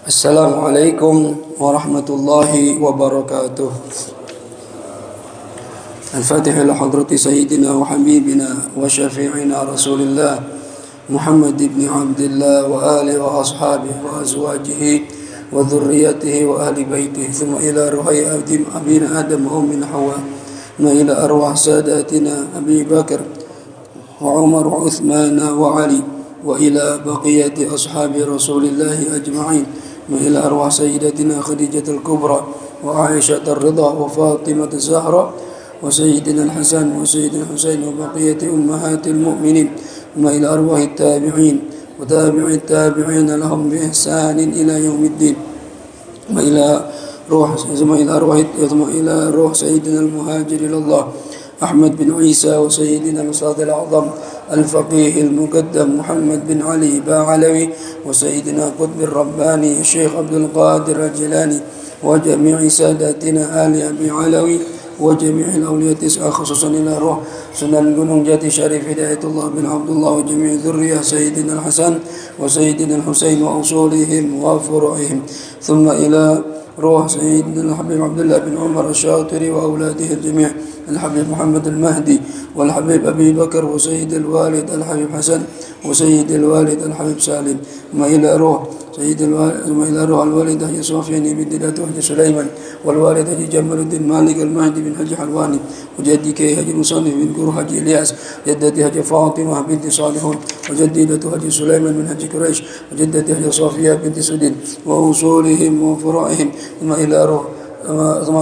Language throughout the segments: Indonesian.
Assalamualaikum warahmatullahi wabarakatuh. Al-Fatihah ila hadrati sayyidina wa habibina wa syafi'ina Rasulillah Muhammad ibn Abdullah wa alihi wa ashabihi wa azwajihi wa dhurriyyatihi wa ahli baitihi thumma ila ruhi abina Adam wa ummina Hawa ma ila arwah sadatina Abi Bakar wa Umar wa Uthman wa Ali wa ila baqiyati ashabi Rasulillah ajma'in إلى أرواح سيدتنا خديجة الكبرى وعائشة الرضا وفاطمة الزهراء وسيدنا الحسن وسيدنا الحسين وبقية أمهات المؤمنين إلى أرواح التابعين وتابع التابعين لهم بإحسان إلى يوم الدين إلى روح سيدنا المهاجر إلى الله أحمد بن عيسى وسيدنا الأستاذ الأعظم الفقيه المقدم محمد بن علي باعلوي وسيدنا قطب الرباني الشيخ عبد القادر الجيلاني وجميع ساداتنا آل أبي علوي وجميع الأولياء التسعة خصوصا إلى روح سنن gunung jati syarif hidayatullah bin Abdullah وجميع ذرية سيدنا الحسن وسيدنا الحسين وأصولهم وفروعهم ثم إلى روح سيدنا الحبيب عبد الله بن عمر الشاطري وأولاده الجميع الحبيب محمد المهدي والحبيب أبي بكر وسيد الوالد الحبيب حسن وسيد الوالد الحبيب سالم ثم إلى روح الوالد حجي صوفيان بن دلات حجي سليمان والوالد حجي جمال الدين مالك المهدي بن حجي حلواني وجدي كي حجي مصنف بن كور حجي الياس جدتي حجي فاطمة بنت صالحون وجدي حجي سليمان بن حجي قريش وجدتي حجي صوفيا بنت سدين وأصولهم وفرائهم ثم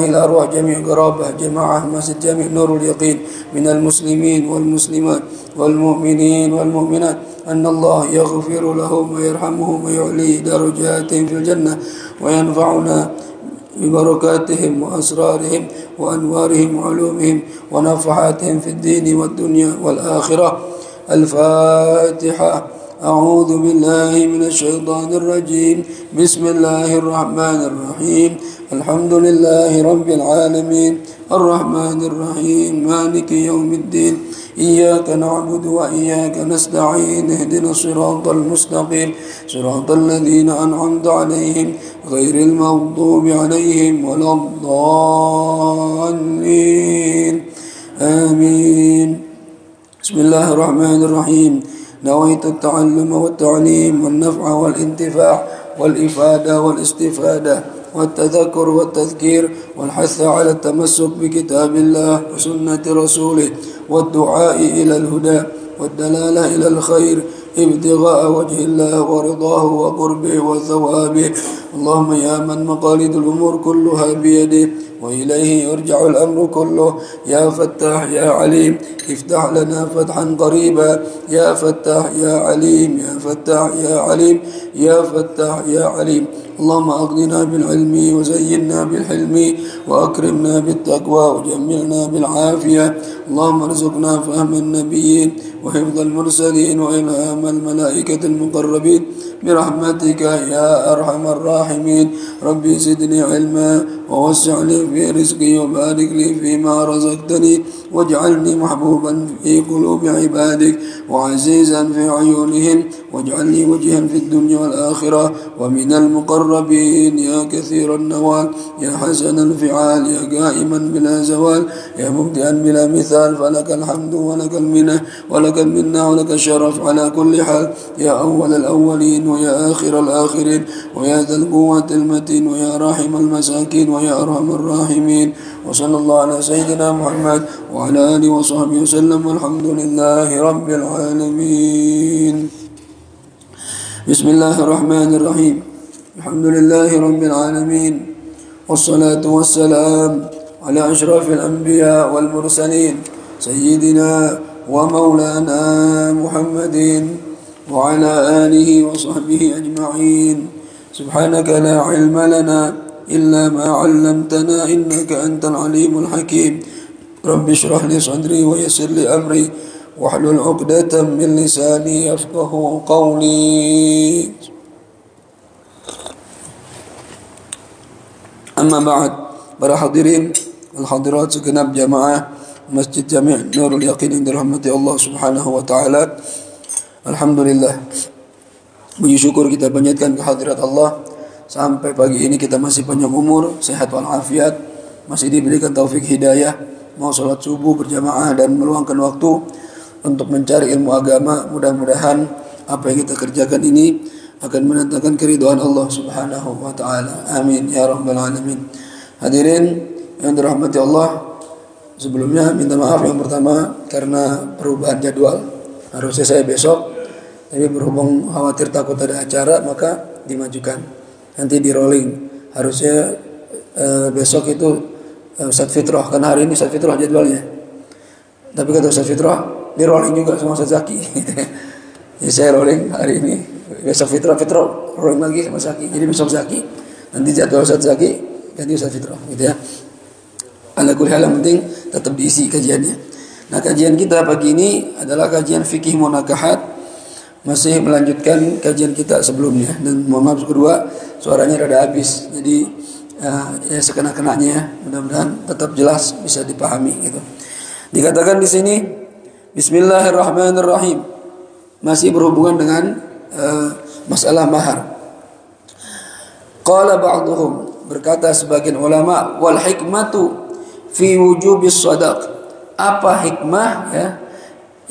إلى أرواح جميع قرابة جماعة مسجد جامع نور اليقين من المسلمين والمسلمات والمؤمنين والمؤمنات أن الله يغفر لهم ويرحمهم ويعلي درجاتهم في الجنة وينفعنا ببركاتهم وأسرارهم وأنوارهم وعلومهم ونفحاتهم في الدين والدنيا والآخرة. الفاتحة. أعوذ بالله من الشيطان الرجيم. بسم الله الرحمن الرحيم. الحمد لله رب العالمين الرحمن الرحيم مالك يوم الدين إياك نعبد وإياك نستعين اهدنا الصراط المستقيم صراط الذين أنعمت عليهم غير المغضوب عليهم ولا الضالين آمين. بسم الله الرحمن الرحيم. نويت التعلم والتعليم والنفع والانتفاع والإفادة والاستفادة والتذكر والتذكير والحث على التمسك بكتاب الله وسنة رسوله والدعاء إلى الهدى والدلالة إلى الخير ابتغاء وجه الله ورضاه وقربه وثوابه. اللهم يا من مقاليد الأمور كلها بيده وإليه يرجع الأمر كله يا فتاح يا عليم افتح لنا فتحا قريبا يا فتاح يا عليم يا فتاح يا عليم يا فتاح يا عليم. اللهم أغننا بالعلم وزينا بالحلم وأكرمنا بالتقوى وجملنا بالعافية. اللهم ارزقنا فهم النبيين وحفظ المرسلين وإلهام الملائكة المقربين برحمتك يا أرحم الراحمين. ربي زدني علما ووسع لي في رزقي وبارك لي فيما رزقتني واجعلني محبوبا في قلوب عبادك وعزيزا في عيونهم واجعلني وجها في الدنيا والآخرة ومن المقربين يا كثير النوال يا حسن الفعال يا قائما بلا زوال يا مبدئا بلا مثال فلك الحمد ولك المنة ولك المنة ولك الشرف على كل حال يا أول الأولين ويا آخر الآخرين ويا ذا القوة المتين ويا راحم المساكين ويا أرحم الراحمين. وصلى الله على سيدنا محمد وعلى آله وصحبه وسلم والحمد لله رب العالمين. بسم الله الرحمن الرحيم. الحمد لله رب العالمين والصلاة والسلام على أشرف الأنبياء والمرسلين سيدنا ومولانا محمد وعلى آله وصحبه أجمعين. سبحانك لا علم لنا إلا ما علمتنا إنك أنت العليم الحكيم. رب اشرح لي صدري ويسر لي أمري واحلل عقدة من لساني يفقه قولي. أما بعد. Para hadirin wal hadirat segenap jamaah Masjid Jami' Nurul Yaqin yang dirahmati Allah Subhanahu wa taala. Alhamdulillah. Puji syukur kita panjatkan kehadirat Allah sampai pagi ini kita masih panjang umur, sehat walafiat, masih diberikan taufik hidayah, mau sholat subuh berjamaah dan meluangkan waktu untuk mencari ilmu agama. Mudah-mudahan apa yang kita kerjakan ini akan mendatangkan keridhaan Allah Subhanahu wa taala. Amin ya rabbal alamin. Hadirin yang dirahmati Allah, sebelumnya minta maaf yang pertama karena perubahan jadwal. Harusnya saya besok, tapi berhubung khawatir takut ada acara maka dimajukan. Nanti di rolling. Harusnya besok itu Ustadz Fitrah, karena hari ini Ustadz Fitrah jadwalnya. Tapi kata Ustadz Fitrah di rolling juga sama Ustadz Zaki. Jadi saya rolling hari ini, besok Fitrah rolling lagi sama Zaki. Jadi besok Zaki, nanti jadwal Ustadz Zaki, ganti Ustadz Fitrah, gitu ya. Ala kulli hal, yang penting tetap diisi kajiannya. Nah, kajian kita pagi ini adalah kajian fikih munakahat, masih melanjutkan kajian kita sebelumnya. Dan mohon maaf kedua, suaranya rada habis, jadi ya sekena-kenanya, mudah-mudahan tetap jelas bisa dipahami gitu. Dikatakan di sini Bismillahirrahmanirrahim, masih berhubungan dengan masalah mahar. Qala ba'duhum, berkata sebagian ulama, wal hikmatu fi wujubis shadaq. Apa hikmah ya?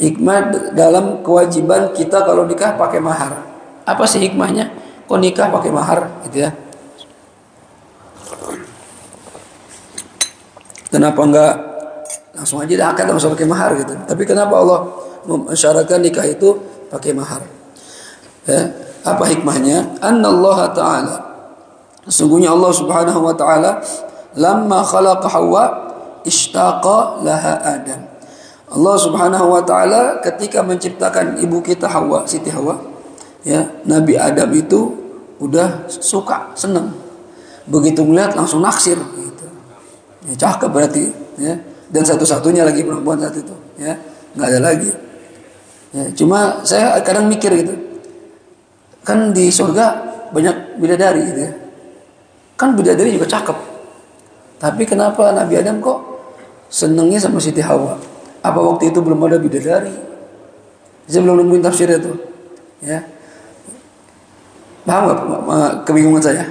Hikmah dalam kewajiban kita kalau nikah pakai mahar. Apa sih hikmahnya? Kok nikah pakai mahar gitu ya? Kenapa enggak langsung aja dah akad langsung pakai mahar gitu? Tapi kenapa Allah mensyaratkan nikah itu pakai mahar? Ya, apa hikmahnya? Annallaha ta'ala, sesungguhnya Allah Subhanahu wa taala lamma khalaqa Hawa ishtaqa laha Adam. Allah Subhanahu wa taala ketika menciptakan ibu kita Hawa, Siti Hawa, ya, Nabi Adam itu udah suka, senang. Begitu melihat langsung naksir gitu. Ya, cakep berarti, ya. Dan satu-satunya lagi perempuan saat itu, ya. Enggak ada lagi. Ya, cuma saya kadang mikir gitu. Kan di surga banyak bidadari gitu ya. Kan bidadari juga cakep. Tapi kenapa Nabi Adam kok senengnya sama Siti Hawa? Apa waktu itu belum ada bidadari? Saya belum nemuin tafsirnya tuh. Ya. Paham gak kebingungan saya?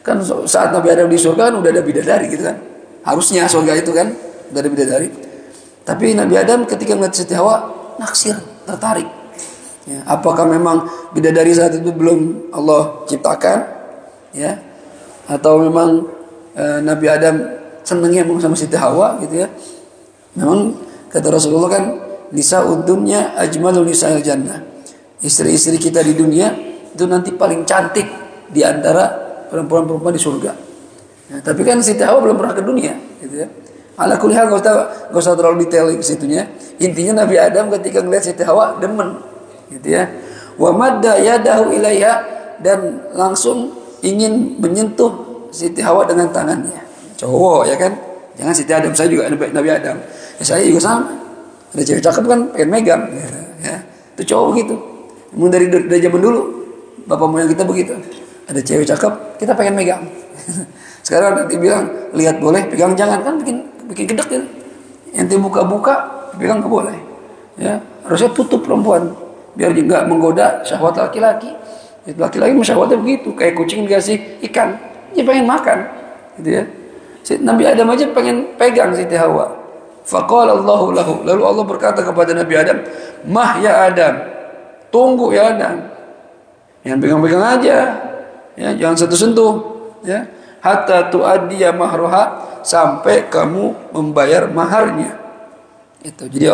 Kan saat Nabi Adam di surga kan udah ada bidadari gitu kan. Harusnya surga itu kan udah ada bidadari. Tapi Nabi Adam ketika melihat Siti Hawa naksir, tertarik. Ya, apakah memang bidadari saat itu belum Allah ciptakan? Ya. Atau memang Nabi Adam senengnya sama Siti Hawa gitu ya. Memang kata Rasulullah kan, nisa'ud dunya ajmalul nisa'il jannah. Istri-istri kita di dunia itu nanti paling cantik di antara perempuan-perempuan di surga. Ya, tapi kan Siti Hawa belum pernah ke dunia gitu ya. Ala kulli hal, enggak usah terlalu detail ke situnya. Intinya Nabi Adam ketika melihat Siti Hawa demen gitu ya. Wa madda yadahu ilaiha, dan langsung ingin menyentuh Siti Hawa dengan tangannya. Cowok ya kan, jangan Siti Adam, saya juga Nabi Adam. Ya, saya juga sama. Ada cewek cakep kan pengen megang, ya. Itu cowok gitu. Emang dari zaman dulu bapak moyang kita begitu. Ada cewek cakep, kita pengen megang. Sekarang nanti bilang lihat boleh, pegang jangan, kan bikin gedek gitu. Ente buka-buka, pegang nggak boleh. Ya, harusnya tutup perempuan biar juga menggoda syahwat laki-laki. Laki-laki syahwatnya begitu, kayak kucing dikasih ikan, dia pengen makan, gitu ya. Nabi Adam aja pengen pegang Siti Hawa. Faqala Allahu lahu, lalu Allah berkata kepada Nabi Adam, "Mah ya Adam, tunggu ya Adam. Jangan pegang-pegang aja. Ya, jangan sentuh-sentuh, ya. Hatta tuaddiya mahraha, sampai kamu membayar maharnya." Itu. Jadi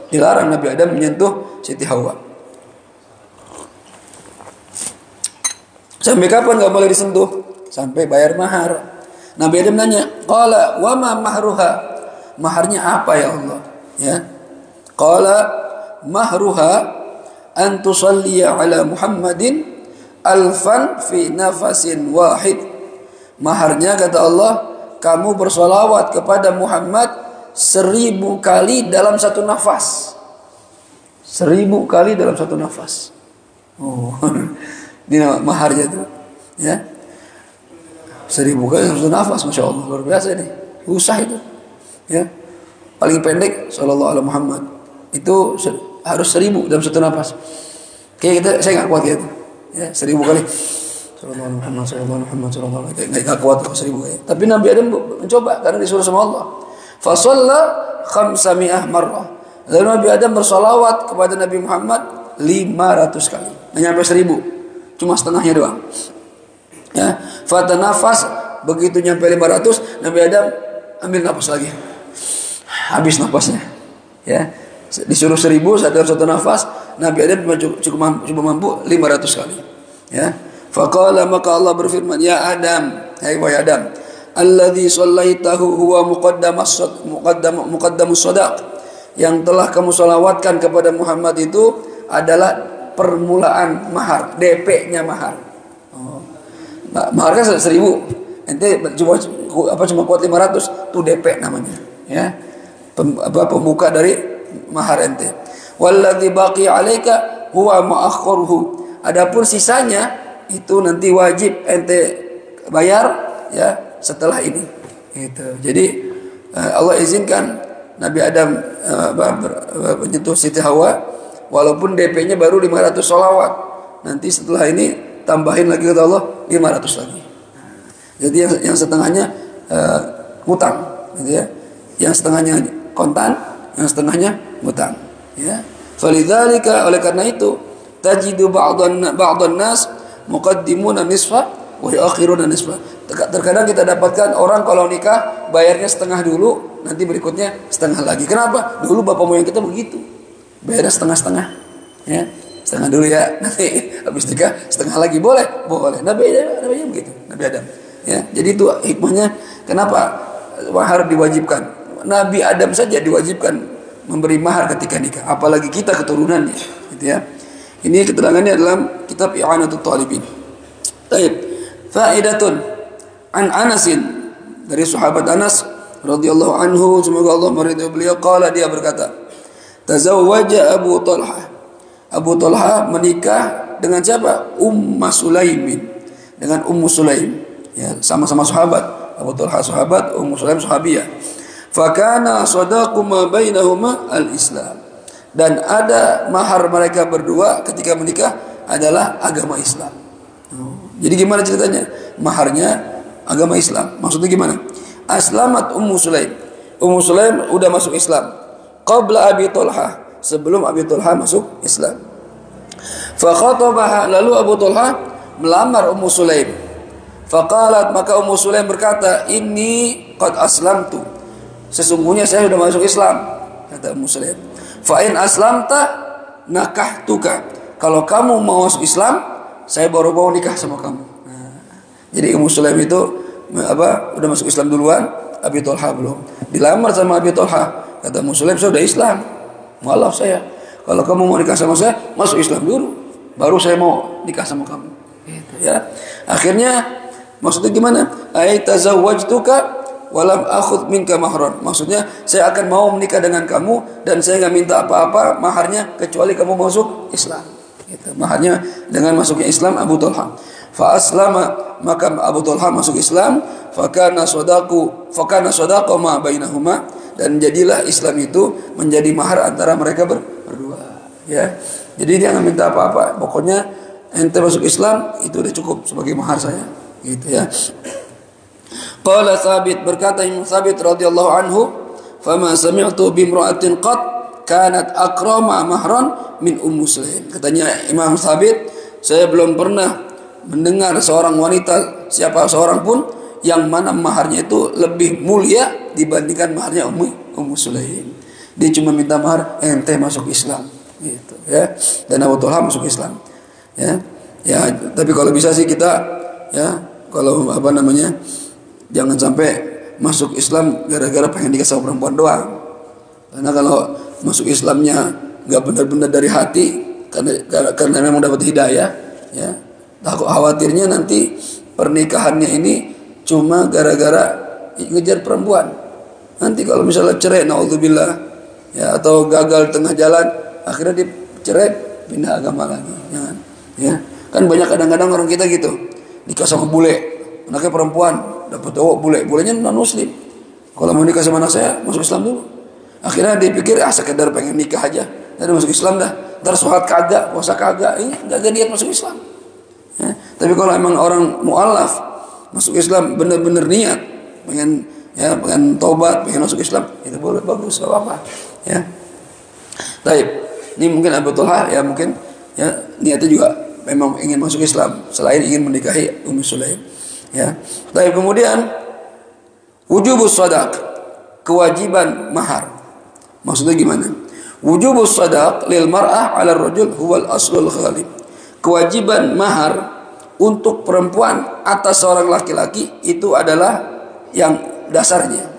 dilarang Nabi Adam menyentuh Siti Hawa. Sampai kapan enggak boleh disentuh? Sampai bayar mahar. Nabi Adam nanya, "Qala wa ma mahruha?" Maharnya apa ya Allah? Ya. Qala mahruha an tusalliya ala Muhammadin alfan fi nafasin wahid. Maharnya kata Allah, kamu bersolawat kepada Muhammad 1000 kali dalam satu nafas. 1000 kali dalam satu nafas. Oh, ini maharnya tuh, ya. 1000 kali dalam satu nafas, masya Allah, luar biasa nih. Usah itu, ya. Paling pendek, sallallahu alaihi Muhammad, itu harus 1000 dalam satu nafas. Kayak kita, saya nggak kuat gitu, ya. 1000 kali. sallallahu alaihi enggak kuat kalau 1000 ya. Tapi Nabi Adam mencoba karena disuruh sama Allah. Fa shalla 500 marrah. Lalu Nabi Adam bersolawat kepada Nabi Muhammad 500 kali. Nggak nyampe 1000. Cuma setengahnya doang. Ya, fatanafas begitu nyampe 500 Nabi Adam ambil nafas lagi. Habis nafasnya. Ya. Disuruh 1000 satu nafas, Nabi Adam cuma mampu 500 kali. Ya. Faqala maka Allah berfirman, "Ya Adam, hai wahai Adam, alladzi shallaitahu huwa muqaddamus shadaq." Yang telah kamu sholawatkan kepada Muhammad itu adalah permulaan mahar, DP-nya mahar. Oh. Mahar kan 1000. Ente cuma kuat 500, itu DP namanya, ya. Pembuka dari mahar ente. Walladzi baqi 'alaika huwa ma'akhiruhu. Adapun sisanya itu nanti wajib ente bayar ya setelah ini. Gitu. Jadi Allah izinkan Nabi Adam menyentuh Siti Hawa walaupun DP-nya baru 500 sholawat. Nanti setelah ini tambahin lagi kata Allah 500 lagi. Jadi yang setengahnya hutang, gitu ya. Yang setengahnya kontan, yang setengahnya hutang, ya. Falidzalika oleh karena itu tajidu ba'dhan nas muqaddimuna nisfa wa yuakhiruna nisfa. Terkadang kita dapatkan orang kalau nikah bayarnya setengah dulu, nanti berikutnya setengah lagi. Kenapa? Dulu bapak moyang kita begitu. Bayarnya setengah-setengah. Ya, setengah dulu ya. Nanti habis nikah setengah lagi boleh? Boleh. Nabi Adam begitu. Nabi Adam. Ya, jadi itu hikmahnya kenapa mahar diwajibkan. Nabi Adam saja diwajibkan memberi mahar ketika nikah, apalagi kita keturunannya, gitu ya. Ini keterangannya dalam kitab I'anatul Talibin. Baik. Fa'idatun an Anasin dari sahabat Anas radhiyallahu anhu, semoga Allah meridhai beliau, qala dia berkata, tazawwaja Abu Talha. Abu Talha menikah dengan siapa? Sulaimin. Dengan Ummu Sulaim. Ya, sama-sama sahabat. Abu Talha sahabat, Ummu Sulaim sahabiyah. Fakana sadaqu ma bainahuma al-Islam. Dan ada mahar mereka berdua ketika menikah adalah agama Islam. Jadi gimana ceritanya? Maharnya agama Islam. Maksudnya gimana? Aslamat Ummu Sulaim. Ummu Sulaim udah masuk Islam qabla Abi Talha, sebelum Abi Talha masuk Islam. Fa khatabaha, lalu Abu Talha melamar Ummu Sulaim. Faqalat, maka Ummu Sulaim berkata, "Inni qad aslamtu." Sesungguhnya saya sudah masuk Islam, kata Ummu Sulaim. Fa in aslamta nakahtuka. Kalau kamu mau masuk Islam, saya baru mau nikah sama kamu. Nah, jadi Ummu Sulaim itu udah masuk Islam duluan, Abi Talha belum. Dilamar sama Abi Talha, kata Ummu Sulaim, saya sudah Islam. Maaf saya. Kalau kamu mau nikah sama saya, masuk Islam dulu, baru saya mau nikah sama kamu. Gitu ya. Akhirnya maksudnya gimana? Ai tazawwajtuka walam akhud minka mahran. Maksudnya saya akan mau menikah dengan kamu dan saya enggak minta apa-apa maharnya kecuali kamu masuk Islam. Gitu. Maharnya dengan masuknya Islam Abu Talha. Fa aslama, maka Abu Talha masuk Islam, fakana sadaqa ma bainahuma, dan jadilah Islam itu menjadi mahar antara mereka berdua. Ya. Jadi dia enggak minta apa-apa. Pokoknya ente masuk Islam itu udah cukup sebagai mahar saya. Gitu ya. Qala Thabit, berkata Imam Thabit radhiyallahu anhu, "Fama sami'tu bi imra'atin qat kanat akrama mahran min Ummu Sulaim." Katanya Imam Thabit, saya belum pernah mendengar seorang wanita siapa seorang pun yang mana maharnya itu lebih mulia dibandingkan maharnya Ummu Sulaim. Dia cuma minta mahar ente masuk Islam, gitu ya. Dan Abu Talha masuk Islam. Ya. Ya, tapi kalau bisa sih kita ya, kalau jangan sampai masuk Islam gara-gara pengen nikah sama perempuan doang. Karena kalau masuk Islamnya nggak benar-benar dari hati, karena memang dapat hidayah, ya, takut khawatirnya nanti pernikahannya ini cuma gara-gara ngejar perempuan. Nanti kalau misalnya cerai, naudzubillah, ya, atau gagal tengah jalan, akhirnya dicerai, pindah agama lagi. Jangan, ya. Kan banyak kadang-kadang orang kita gitu, nikah sama bule, anaknya perempuan, dapat cowok bulenya non muslim. Kalau mau nikah sama anak saya, masuk Islam dulu. Akhirnya dia pikir sekedar pengen nikah aja, dan masuk Islam dah. Ntar sholat kagak, puasa kagak, ini gak niat masuk Islam. Ya. Tapi kalau emang orang mu'alaf masuk Islam benar-benar niat pengen taubat, pengen masuk Islam, itu boleh, bagus, gak apa-apa. Ya. Baik, ini mungkin Abu Talha ya mungkin ya niatnya juga memang ingin masuk Islam selain ingin menikahi Ummu Sulaim. Ya. Baik, kemudian wujubus shadaq, kewajiban mahar. Maksudnya gimana? Wujubus shadaq lil mar'ah 'ala ar-rajul huwal aslul ghalib. Kewajiban mahar untuk perempuan atas seorang laki-laki itu adalah yang dasarnya.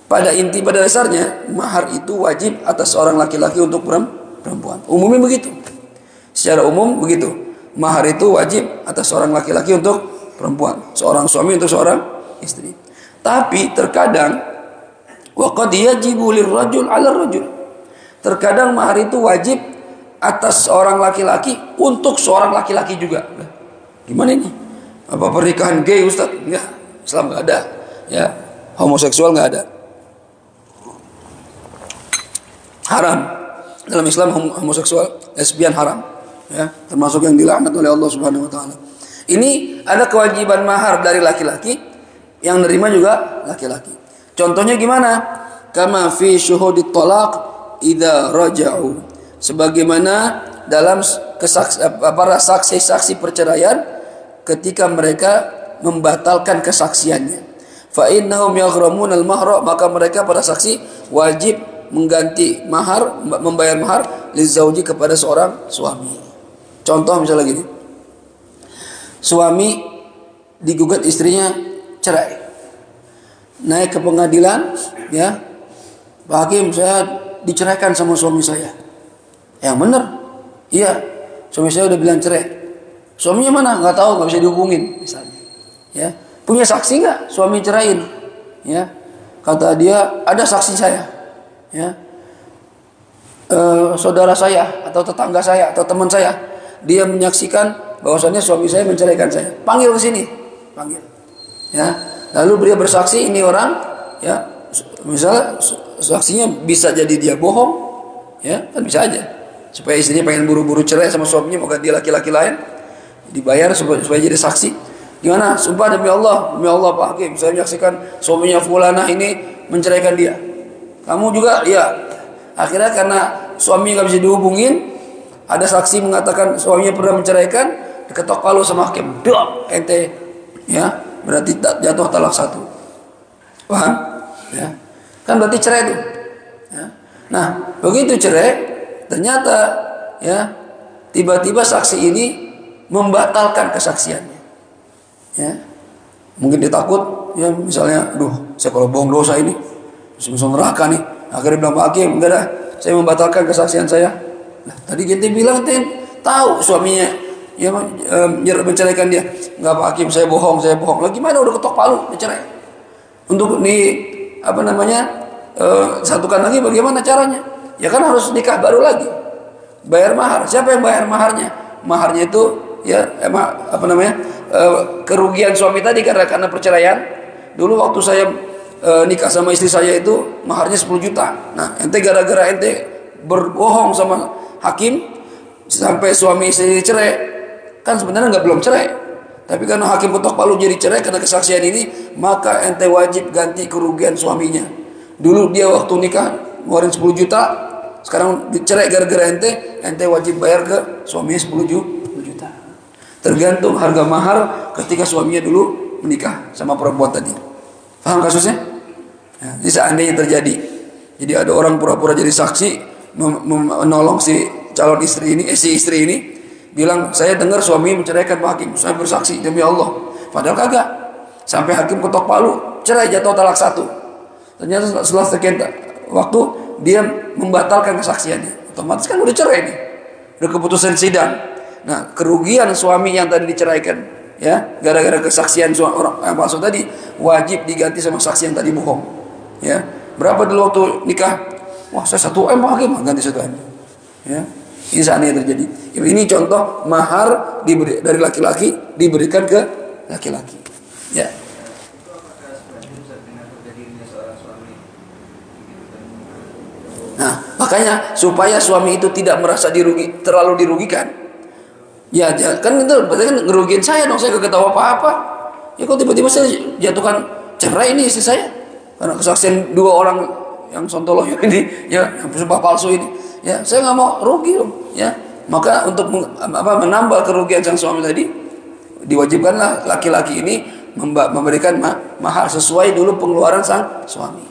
Pada dasarnya mahar itu wajib atas seorang laki-laki untuk perempuan. Umumnya begitu. Secara umum begitu. Mahar itu wajib atas seorang laki-laki untuk perempuan, seorang suami untuk seorang istri. Tapi terkadang wa qad yajibu lirrajul 'ala rajul. Terkadang mahar itu wajib atas seorang laki-laki untuk seorang laki-laki juga. Gimana ini? Apa pernikahan gay, Ustaz? Enggak, Islam enggak ada. Ya, homoseksual enggak ada. Haram. Dalam Islam homoseksual, lesbian haram. Ya, termasuk yang dilaknat oleh Allah Subhanahu wa taala. Ini ada kewajiban mahar dari laki-laki, yang nerima juga laki-laki. Contohnya gimana? Kama fi syuhudit talaq idza raja'u. Sebagaimana dalam para saksi-saksi perceraian ketika mereka membatalkan kesaksiannya. Fa innahum yaghramun al-mahra, maka mereka para saksi wajib mengganti mahar, membayar mahar lizauji kepada seorang suami. Contoh misalnya gini. Suami digugat istrinya cerai. Naik ke pengadilan, ya. Pak Hakim, saya diceraikan sama suami saya. Yang benar? Iya. Suami saya udah bilang cerai. Suaminya mana? Nggak tahu, nggak bisa dihubungin misalnya. Ya. Punya saksi nggak? Suami ceraiin. Ya. Kata dia, ada saksi saya. Ya. Saudara saya atau tetangga saya atau teman saya, dia menyaksikan bahwasannya suami saya menceraikan saya. Panggil ke sini. Panggil. Ya. Lalu dia bersaksi, ini orang, ya. Misalnya saksinya bisa jadi dia bohong, ya, kan bisa aja. Supaya istrinya pengen buru-buru cerai sama suaminya, maka dia laki-laki lain dibayar supaya jadi saksi. Gimana? Sumpah demi Allah Pak Hakim, saya menyaksikan suaminya fulanah ini menceraikan dia. Kamu juga? Ya. Akhirnya karena suami nggak bisa dihubungin, ada saksi mengatakan suaminya pernah menceraikan, diketok palu sama hakim. Dok, ente, ya, berarti jatuh talak 1. Paham? Ya. Kan berarti cerai itu. Ya. Nah, begitu cerai, ternyata ya tiba-tiba saksi ini membatalkan kesaksiannya. Ya. Mungkin dia takut, ya misalnya, aduh, saya kalau bohong dosa ini, masuk neraka nih. Akhirnya bilang, Pak Hakim, enggak dah, saya membatalkan kesaksian saya. Nah, tadi kita bilang, tahu suaminya ya menceraikan dia. Enggak Pak Hakim, saya bohong. Lah gimana udah ketok palu, dicerai. Untuk satukan lagi bagaimana caranya? Ya kan harus nikah baru lagi. Bayar mahar. Siapa yang bayar maharnya? Maharnya itu ya kerugian suami tadi karena perceraian. Dulu waktu saya nikah sama istri saya itu maharnya 10 juta. Nah, ente gara-gara ente berbohong sama hakim sampai suami istri cerai, kan sebenarnya belum cerai. Tapi karena hakim ketok palu jadi cerai karena kesaksian ini, maka ente wajib ganti kerugian suaminya. Dulu dia waktu nikah ngeluarin 10 juta, sekarang dicerai gara-gara ente wajib bayar ke suaminya 10 juta. Tergantung harga mahar ketika suaminya dulu menikah sama perempuan tadi. Paham kasusnya? Ya, jadi seandainya terjadi, jadi ada orang pura-pura jadi saksi menolong si calon istri ini, si istri ini bilang, saya dengar suami menceraikan Pak Hakim, saya bersaksi demi Allah. Padahal kagak. Sampai hakim ketok palu, cerai, jatuh talak 1. Ternyata setelah sekian waktu dia membatalkan kesaksiannya. Otomatis kan udah cerai nih, udah keputusan sidang. Nah, kerugian suami yang tadi diceraikan, ya, gara-gara kesaksian orang yang palsu tadi, wajib diganti sama saksi yang tadi bohong. Ya, berapa dulu waktu nikah? Wah, saya 1 M Pak Hakim, ganti 1 M. Ya, ini seandainya terjadi. Ini contoh mahar dari laki-laki diberikan ke laki-laki. Ya. Nah, makanya supaya suami itu tidak merasa terlalu dirugikan, Ya, kan itu berarti kan ngerugiin saya dong, saya gak tahu apa-apa. Ya kok tiba-tiba saya jatuhkan cerai ini istri saya karena kesaksian dua orang yang sontoloyo ini, ya, yang sumpah palsu ini. Ya, saya nggak mau rugi dong. Ya, maka untuk menambal kerugian sang suami tadi, diwajibkanlah laki-laki ini memberikan mahar sesuai dulu pengeluaran sang suami.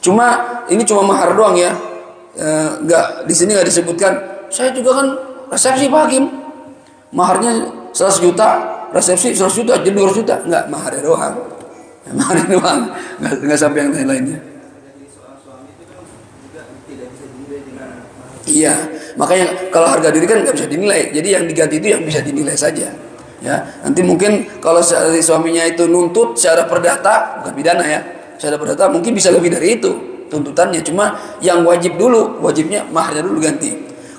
Cuma ini cuma mahar doang ya. Nggak, di sini nggak disebutkan. Saya juga kan resepsi Pak Hakim. Maharnya 100 juta, resepsi 100 juta, jadi 200 juta. Enggak, maharnya doang. Ya, maharnya doang. Enggak sampai yang lain-lainnya. Iya, makanya kalau harga diri kan nggak bisa dinilai. Jadi yang diganti itu yang bisa dinilai saja. Ya, nanti mungkin kalau suaminya itu nuntut secara perdata, bukan pidana ya, secara perdata mungkin bisa lebih dari itu tuntutannya. Cuma yang wajib dulu, wajibnya maharnya dulu ganti.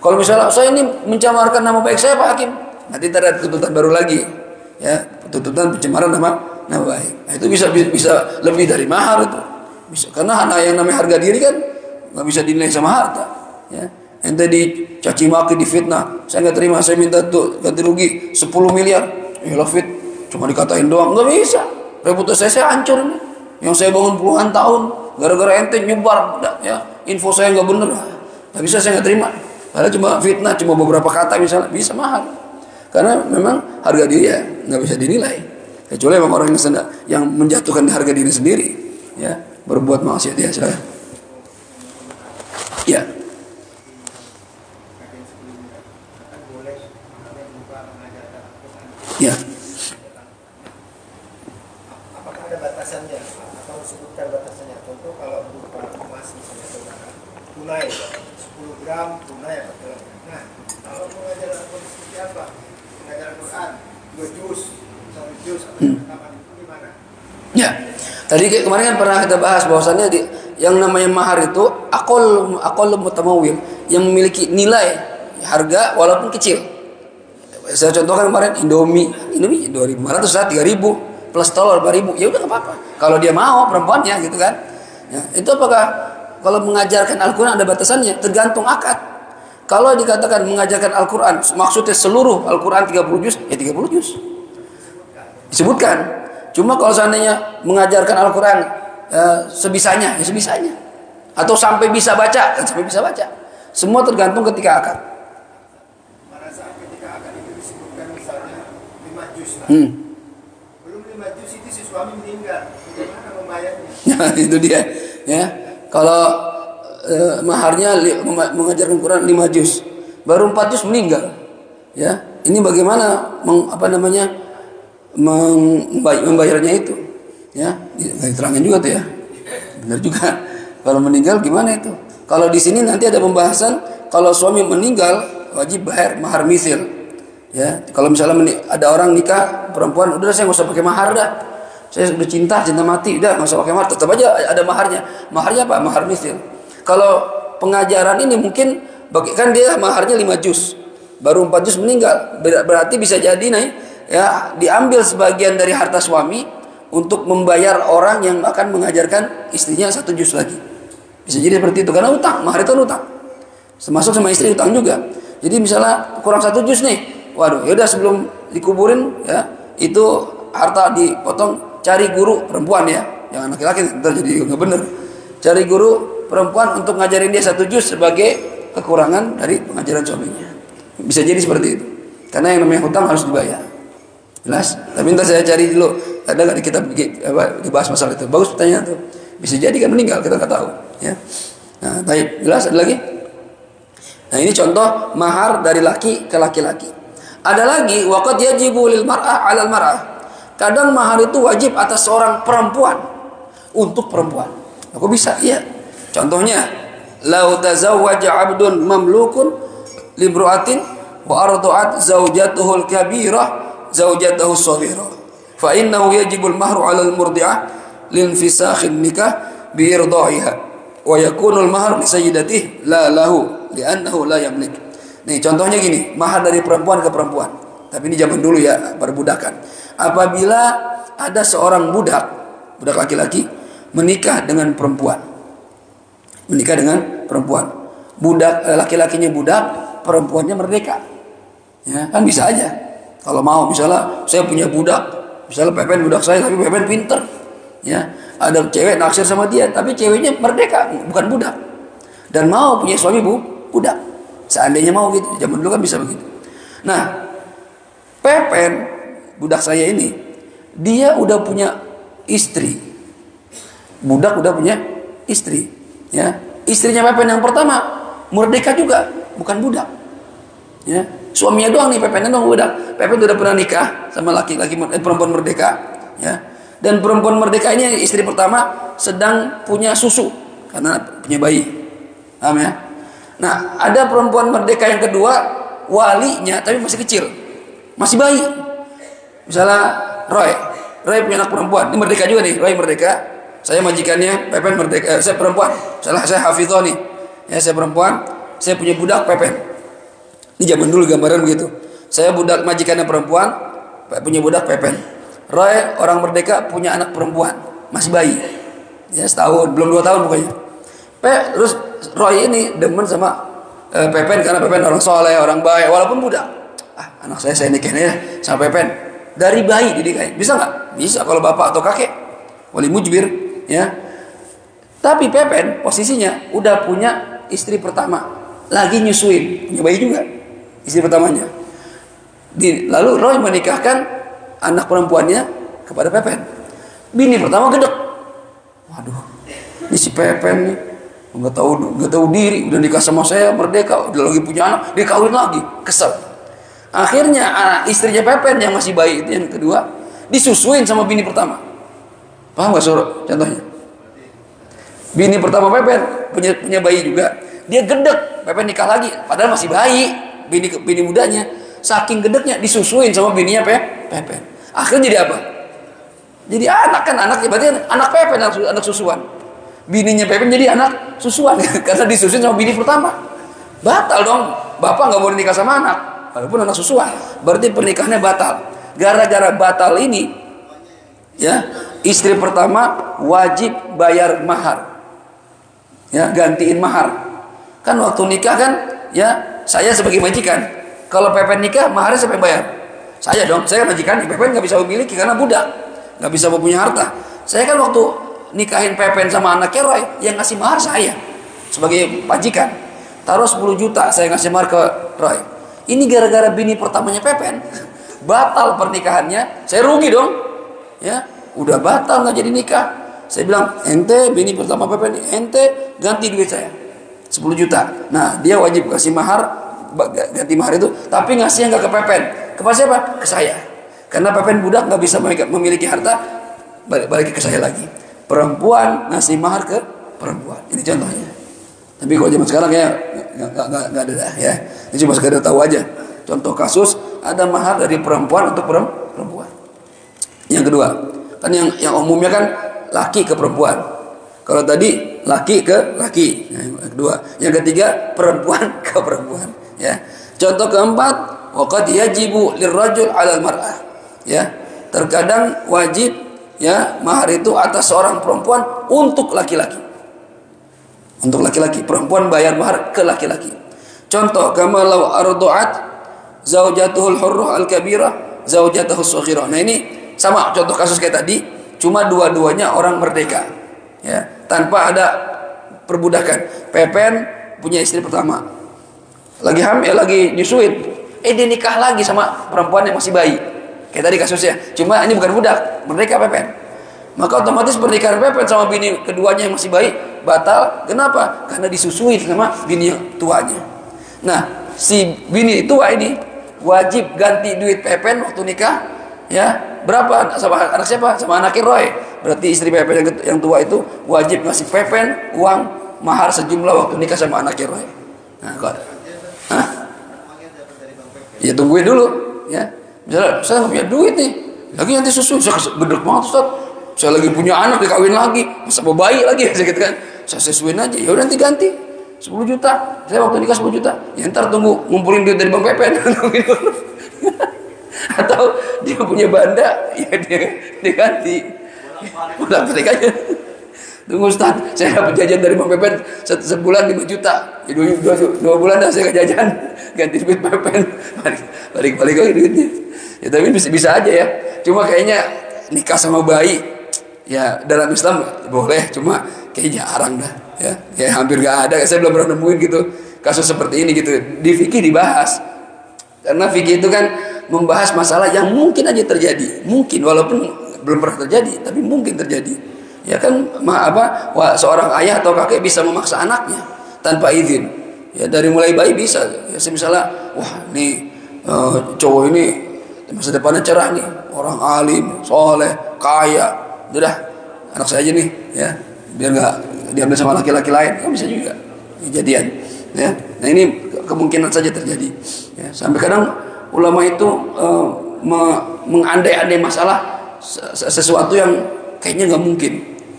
Kalau misalnya saya ini mencemarkan nama baik saya Pak Hakim, nanti ada tuntutan baru lagi, ya, tuntutan pencemaran nama baik. Nah, itu bisa lebih dari mahar itu, bisa, karena yang namanya harga diri kan nggak bisa dinilai sama harta, ya. Ente dicaci maki, difitnah, saya nggak terima, saya minta tuh ganti rugi 10 miliar, ya lah fit, cuma dikatain doang, nggak bisa, reputasi saya hancur nih, yang saya bangun puluhan tahun, gara-gara ente nyebar, ya, info saya nggak bener, nggak bisa, saya nggak terima. Padahal cuma fitnah, cuma beberapa kata misalnya, bisa mahal. Karena memang harga diri ya nggak bisa dinilai. Kecuali memang orang yang menjatuhkan harga diri sendiri, ya, berbuat maksiat ya, silakan. Ya. Ya. Apakah ada batasannya? Atau sebutkan batasannya? Contoh kalau berupa emas misalnya tunai 10 gram tunai apa? Nah, kalau mengajar Al-Quran seperti apa? Mengajar Al-Quran 2 juz, 1 juz, apa itu gimana? Ya, tadi kemarin kan pernah kita bahas bahwasannya yang namanya mahar itu akol mutamawil, yang memiliki nilai harga walaupun kecil. Saya contohkan kemarin Indomie 2.500 lah, 3.000 plus telur 4.000, ya udah nggak apa-apa. Kalau dia mau perempuannya gitu kan. Ya, itu apakah kalau mengajarkan Al-Quran ada batasannya? Tergantung akad. Kalau dikatakan mengajarkan Al-Quran, maksudnya seluruh Al-Quran 30 juz, ya 30 juz. Disebutkan. Cuma kalau seandainya mengajarkan Al-Quran sebisanya, ya sebisanya. Atau sampai bisa baca, sampai bisa baca. Semua tergantung ketika akad. Pada saat ketika akad itu disebutkan misalnya 5 juz. Belum 5 juz itu si suami meninggal. Bagaimana membayarnya? Nah, itu dia. Ya, kalau maharnya mengajarkan Quran 5 juz, baru 4 juz meninggal, ya, ini bagaimana membayarnya itu, ya, diterangin juga tuh ya, benar juga. Kalau meninggal gimana itu? Kalau di sini nanti ada pembahasan kalau suami meninggal wajib bayar mahar misil, ya. Kalau misalnya ada orang nikah perempuan, udah saya nggak usah pakai mahar dah, saya udah cinta mati, udah nggak usah pakai mahar, tetap aja ada maharnya. Maharnya apa? Mahar misil. Kalau pengajaran ini mungkin kan dia maharnya 5 juz, baru 4 juz meninggal, berarti bisa jadi nih, ya, diambil sebagian dari harta suami untuk membayar orang yang akan mengajarkan istrinya 1 juz lagi. Bisa jadi seperti itu karena utang, mahar itu utang, termasuk sama istri utang juga. Jadi misalnya kurang 1 juz nih, waduh, yaudah sebelum dikuburin, ya, itu harta dipotong, cari guru perempuan ya, jangan laki-laki, ntar jadi nggak bener. Cari guru perempuan untuk ngajarin dia 1 juz sebagai kekurangan dari pengajaran suaminya. Bisa jadi seperti itu. Karena yang namanya hutang harus dibayar. Jelas? Tapi nanti saya cari dulu. Ada nggak di kitab dibahas masalah itu? Bagus pertanyaan tuh. Bisa jadi kan meninggal, kita nggak tahu. Ya. Nah, baik. Jelas? Ada lagi? Nah, ini contoh mahar dari laki ke laki-laki. Ada lagi, waqad yajibu lil mar'ah 'alal mar'ah. Kadang mahar itu wajib atas seorang perempuan untuk perempuan. Aku bisa? Iya. Contohnya, lau tazawwaja 'abdun mamlukun limra'atin wa arda'at zawjatuhul kabirah zawjatahu shaghirah fa innahu yajibul mahru 'alal murdi'ah lin fisakhin nikah bi irda'iha wa yakunul mahr li sayyidatihi la lahu li'annahu la yamlik. Nih contohnya gini, mahar dari perempuan ke perempuan. Tapi ini zaman dulu ya, perbudakan. Apabila ada seorang budak laki-laki menikah dengan perempuan. Menikah dengan perempuan. Budak laki-lakinya budak, perempuannya merdeka. Ya, kan bisa aja. Kalau mau, misalnya saya punya budak, misalnya Pepen budak saya, tapi Pepen pinter. Ya, ada cewek naksir sama dia, tapi ceweknya merdeka, bukan budak. Dan mau punya suami budak. Seandainya mau gitu, zaman dulu kan bisa begitu. Nah, Pepen budak saya ini, dia udah punya istri. Budak udah punya istri, ya. Istrinya Pepen yang pertama merdeka juga, bukan budak. Ya, suaminya doang nih, Pepennya doang budak. Pepen udah pernah nikah sama laki-laki perempuan merdeka, ya. Dan perempuan merdeka ini istri pertama sedang punya susu karena punya bayi. Paham ya? Nah, ada perempuan merdeka yang kedua, walinya tapi masih kecil. Masih bayi. Misalnya Roy punya anak perempuan, ini merdeka juga nih, Roy merdeka. Saya majikannya, Pepen merdeka, saya perempuan. Saya Hafizah nih. Ya, saya perempuan, saya punya budak Pepen. Ini zaman dulu gambaran begitu. Saya budak majikannya perempuan, punya budak Pepen. Roy orang merdeka punya anak perempuan, masih bayi. Ya, setahun, belum 2 tahun pokoknya. Terus Roy ini demen sama Pepen karena Pepen orang soleh, orang baik, walaupun budak. Anak saya nikahin ya sama Pepen. Dari bayi dinikahin. Bisa nggak? Bisa kalau bapak atau kakek. Wali mujbir, ya. Tapi Pepen posisinya udah punya istri pertama, lagi nyusuin, punya bayi juga, istri pertamanya. Lalu Roy menikahkan anak perempuannya kepada Pepen. Bini pertama gedek. Waduh, ini si Pepen nih nggak tahu diri, udah nikah sama saya merdeka, udah lagi punya anak, dia kawin lagi, kesel. Akhirnya istrinya Pepen yang masih bayi itu yang kedua disusuin sama bini pertama. Paham nggak suruh contohnya? Bini pertama Pepen punya bayi juga, dia gedek, Pepen nikah lagi, padahal masih bayi, bini mudanya, saking gedeknya disusuin sama bininya Pepen. Akhirnya jadi apa? Jadi anak kan, anaknya berarti anak Pepen, anak susuan. Bininya Pepen jadi anak susuan karena disusuin sama bini pertama. Batal dong, bapak nggak boleh nikah sama anak walaupun anak susuan, berarti pernikahannya batal. Gara-gara batal ini, ya, istri pertama wajib bayar mahar, ya, gantiin mahar. Kan waktu nikah kan, ya, saya sebagai majikan, kalau Pepen nikah maharnya siapa yang bayar? Saya dong, saya majikan. Pepen nggak bisa memiliki karena budak, nggak bisa mempunyai harta. Saya kan waktu nikahin Pepen sama anaknya Roy, yang ngasih mahar saya sebagai majikan. Taruh 10 juta saya ngasih mahar ke Roy. Ini gara-gara bini pertamanya Pepen batal pernikahannya, saya rugi dong. Ya, udah batal nggak jadi nikah. Saya bilang, ente bini pertama Pepen, ente ganti duit saya 10 juta. Nah, dia wajib kasih mahar, ganti mahar itu, tapi ngasihnya nggak ke Pepen. Kepada siapa? Ke saya. Karena Pepen budak nggak bisa memiliki harta, balik ke saya lagi. Perempuan ngasih mahar ke perempuan. Ini contohnya. Tapi kalau zaman sekarang ya nggak ada dah, ya. Ini cuma sekedar tahu aja. Contoh kasus ada mahar dari perempuan untuk perempuan. Yang kedua, kan yang umumnya kan laki ke perempuan. Kalau tadi laki ke laki. Yang kedua, yang ketiga perempuan ke perempuan. Ya. Contoh keempat, waqad yajibu lirrajul 'alal mar'ah. Ya. Terkadang wajib, ya, mahar itu atas seorang perempuan untuk laki-laki. Untuk laki-laki, perempuan bayar mahar ke laki-laki. Contoh, kama law ardu'at zaujatuhul hurrah al-kabirah zaujatahu saghirah. Nah, ini sama contoh kasus kayak tadi, cuma dua-duanya orang merdeka. Ya, tanpa ada perbudakan. Pepen punya istri pertama. Lagi hamil, lagi nyusuin. Dia nikah lagi sama perempuan yang masih bayi. Kayak tadi kasusnya, cuma ini bukan budak, merdeka Pepen. Maka otomatis pernikahan Pepen sama bini keduanya yang masih bayi batal. Kenapa? Karena disusui sama bini tuanya. Nah, si bini tua ini wajib ganti duit Pepen waktu nikah, ya. Berapa? Sama anak siapa? Sama anaknya Roy. Berarti istri Pepen yang tua itu wajib ngasih Pepen uang mahar sejumlah waktu nikah sama anaknya Roy. Nah, kok? Hah? Ya tungguin dulu, ya. Misalnya saya nggak punya duit nih, lagi nanti susu, saya gedek banget Ustaz. Saya lagi punya anak, dikawin lagi, masa mau bayi lagi, saya gitu kan. Saya sesuaiin aja, ya udah nanti ganti 10 juta. Saya waktu nikah 10 juta. Ya ntar tunggu ngumpulin duit dari Bang Pepen. Atau dia punya banda, ya dia ganti. Udah balik aja. Tunggu Ustaz, saya dapat jajan dari Bang Pepen sebulan 5 juta. Ya, 2 bulan dah saya jajan, ganti duit Pepen. balik-balik lagi duitnya. Ya tapi bisa aja ya. Cuma kayaknya nikah sama bayi ya dalam Islam boleh, cuma kayaknya jarang dah ya. Ya hampir gak ada, saya belum pernah nemuin gitu kasus seperti ini gitu. Di fikih dibahas. Karena fikih itu kan membahas masalah yang mungkin aja terjadi. Mungkin walaupun belum pernah terjadi, tapi mungkin terjadi. Ya kan seorang ayah atau kakek bisa memaksa anaknya tanpa izin. Ya dari mulai bayi bisa. Ya misalnya wah nih cowok ini masa depannya cerah nih, orang alim, soleh, kaya, udah anak saya aja nih ya, biar nggak diambil sama laki-laki lain, kan bisa juga kejadian ya. Nah ini kemungkinan saja terjadi ya. Sampai kadang ulama itu mengandai-andai masalah sesuatu yang kayaknya nggak mungkin.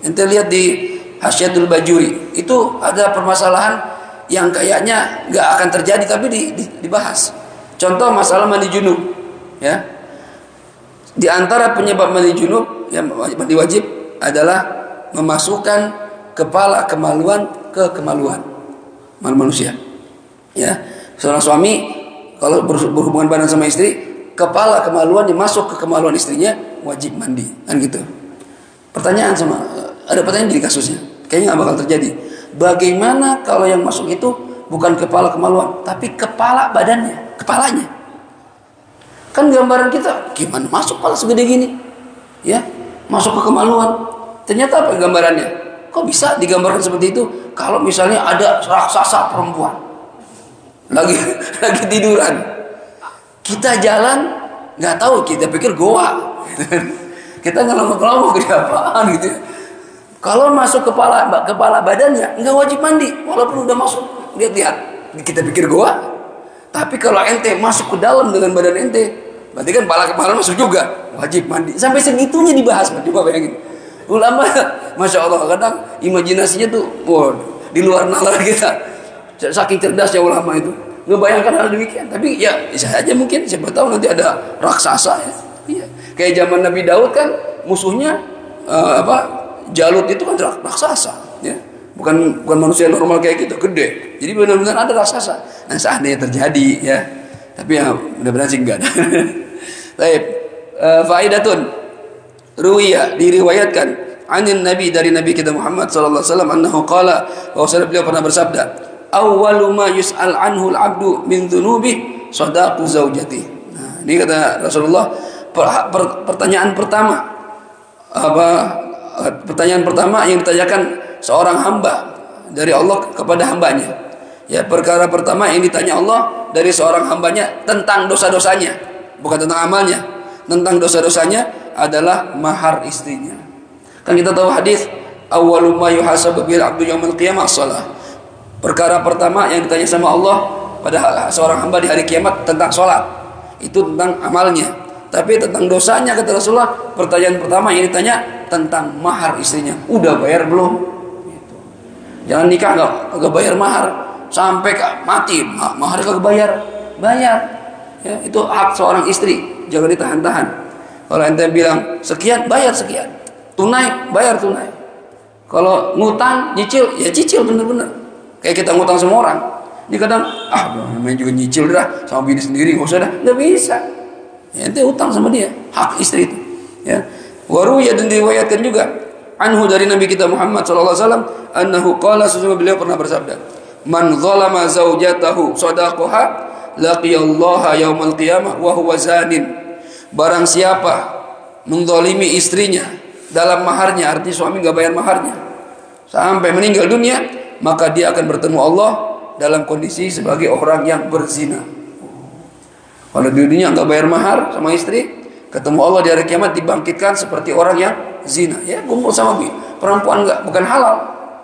Ente lihat di Hasyiatul Bajuri itu ada permasalahan yang kayaknya nggak akan terjadi tapi dibahas. Contoh masalah mandi junub, ya. Di antara penyebab mandi junub yang mandi wajib adalah memasukkan kepala kemaluan ke kemaluan manusia. Ya, seorang suami kalau berhubungan badan sama istri, kepala kemaluan dimasuk ke kemaluan istrinya wajib mandi, kan gitu. Ada pertanyaan di kasusnya, kayaknya nggak bakal terjadi. Bagaimana kalau yang masuk itu bukan kepala kemaluan, tapi kepala badannya? Kepalanya kan gambaran kita gimana masuk kepala segede gini ya, masuk ke kemaluan. Ternyata apa gambarannya, kok bisa digambarkan seperti itu? Kalau misalnya ada raksasa perempuan lagi tiduran, kita jalan nggak tahu, kita pikir goa kita ngelama-ngelama ke apaan gitu. Kalau masuk kepala badannya nggak wajib mandi walaupun udah masuk, lihat kita pikir goa. Tapi kalau ente masuk ke dalam dengan badan ente, berarti kan kepala masuk juga, wajib mandi. Sampai segitunya dibahas, coba bayangin. Ulama, masya Allah, kadang imajinasinya tuh, di luar nalar kita. Saking cerdasnya ulama itu, ngebayangkan hal demikian. Tapi ya, bisa aja mungkin, siapa tahu nanti ada raksasa ya. Iya. Kayak zaman Nabi Daud kan, musuhnya Jalut itu kan raksasa, ya. Bukan manusia normal kayak gitu, gede. Jadi benar-benar ada raksasa. Nah seandainya terjadi ya, tapi ya mudah-mudahan sih enggak. Baik, faidatun ruwiya, diriwayatkan anin Nabi, dari Nabi kita Muhammad sallallahu alaihi wasallam, annahu qala, bahwasanya beliau pernah bersabda, awwalu ma yus'al anhu al-'abdu min dzunubi sadaqu zaujati. Nah, ini kata Rasulullah, pertanyaan pertama yang ditanyakan seorang hamba dari Allah kepada hambanya, ya, perkara pertama yang ditanya Allah dari seorang hambanya tentang dosa-dosanya, bukan tentang amalnya, tentang dosa-dosanya adalah mahar istrinya. Kan kita tahu hadis awwalu ma yuhasabu bil 'abdu yaumil qiyamah shalah. Perkara pertama yang ditanya sama Allah pada seorang hamba di hari kiamat tentang sholat, itu tentang amalnya. Tapi tentang dosanya, kata Rasulullah, pertanyaan pertama yang ditanya tentang mahar istrinya. Udah bayar belum? Jangan nikah nggak bayar mahar sampai mati, mahar kagak bayar, ya, itu hak seorang istri, jangan ditahan-tahan. Kalau ente bilang sekian, bayar sekian, tunai, bayar tunai. Kalau ngutang, nyicil, ya cicil bener-bener. Kayak kita ngutang sama orang, ini kadang namanya juga nyicil dah sama bini sendiri, nggak usah dah, nggak bisa. Ya, ente utang sama dia, hak istri itu. Ya, waruya, dan diriwayatkan juga anhu dari Nabi kita Muhammad sallallahu alaihi wasallam, annahu qala, sesungguhnya beliau pernah bersabda, man zalama zaujatahu sadaqaha laqiyallaha yaumal qiyamah wa huwa zanin. Barang siapa menzalimi istrinya dalam maharnya, artinya suami enggak bayar maharnya sampai meninggal dunia, maka dia akan bertemu Allah dalam kondisi sebagai orang yang berzina. Kalau di dunia enggak bayar mahar sama istri, ketemu Allah di hari kiamat dibangkitkan seperti orang yang zina, ya, kumpul sama perempuan bukan halal,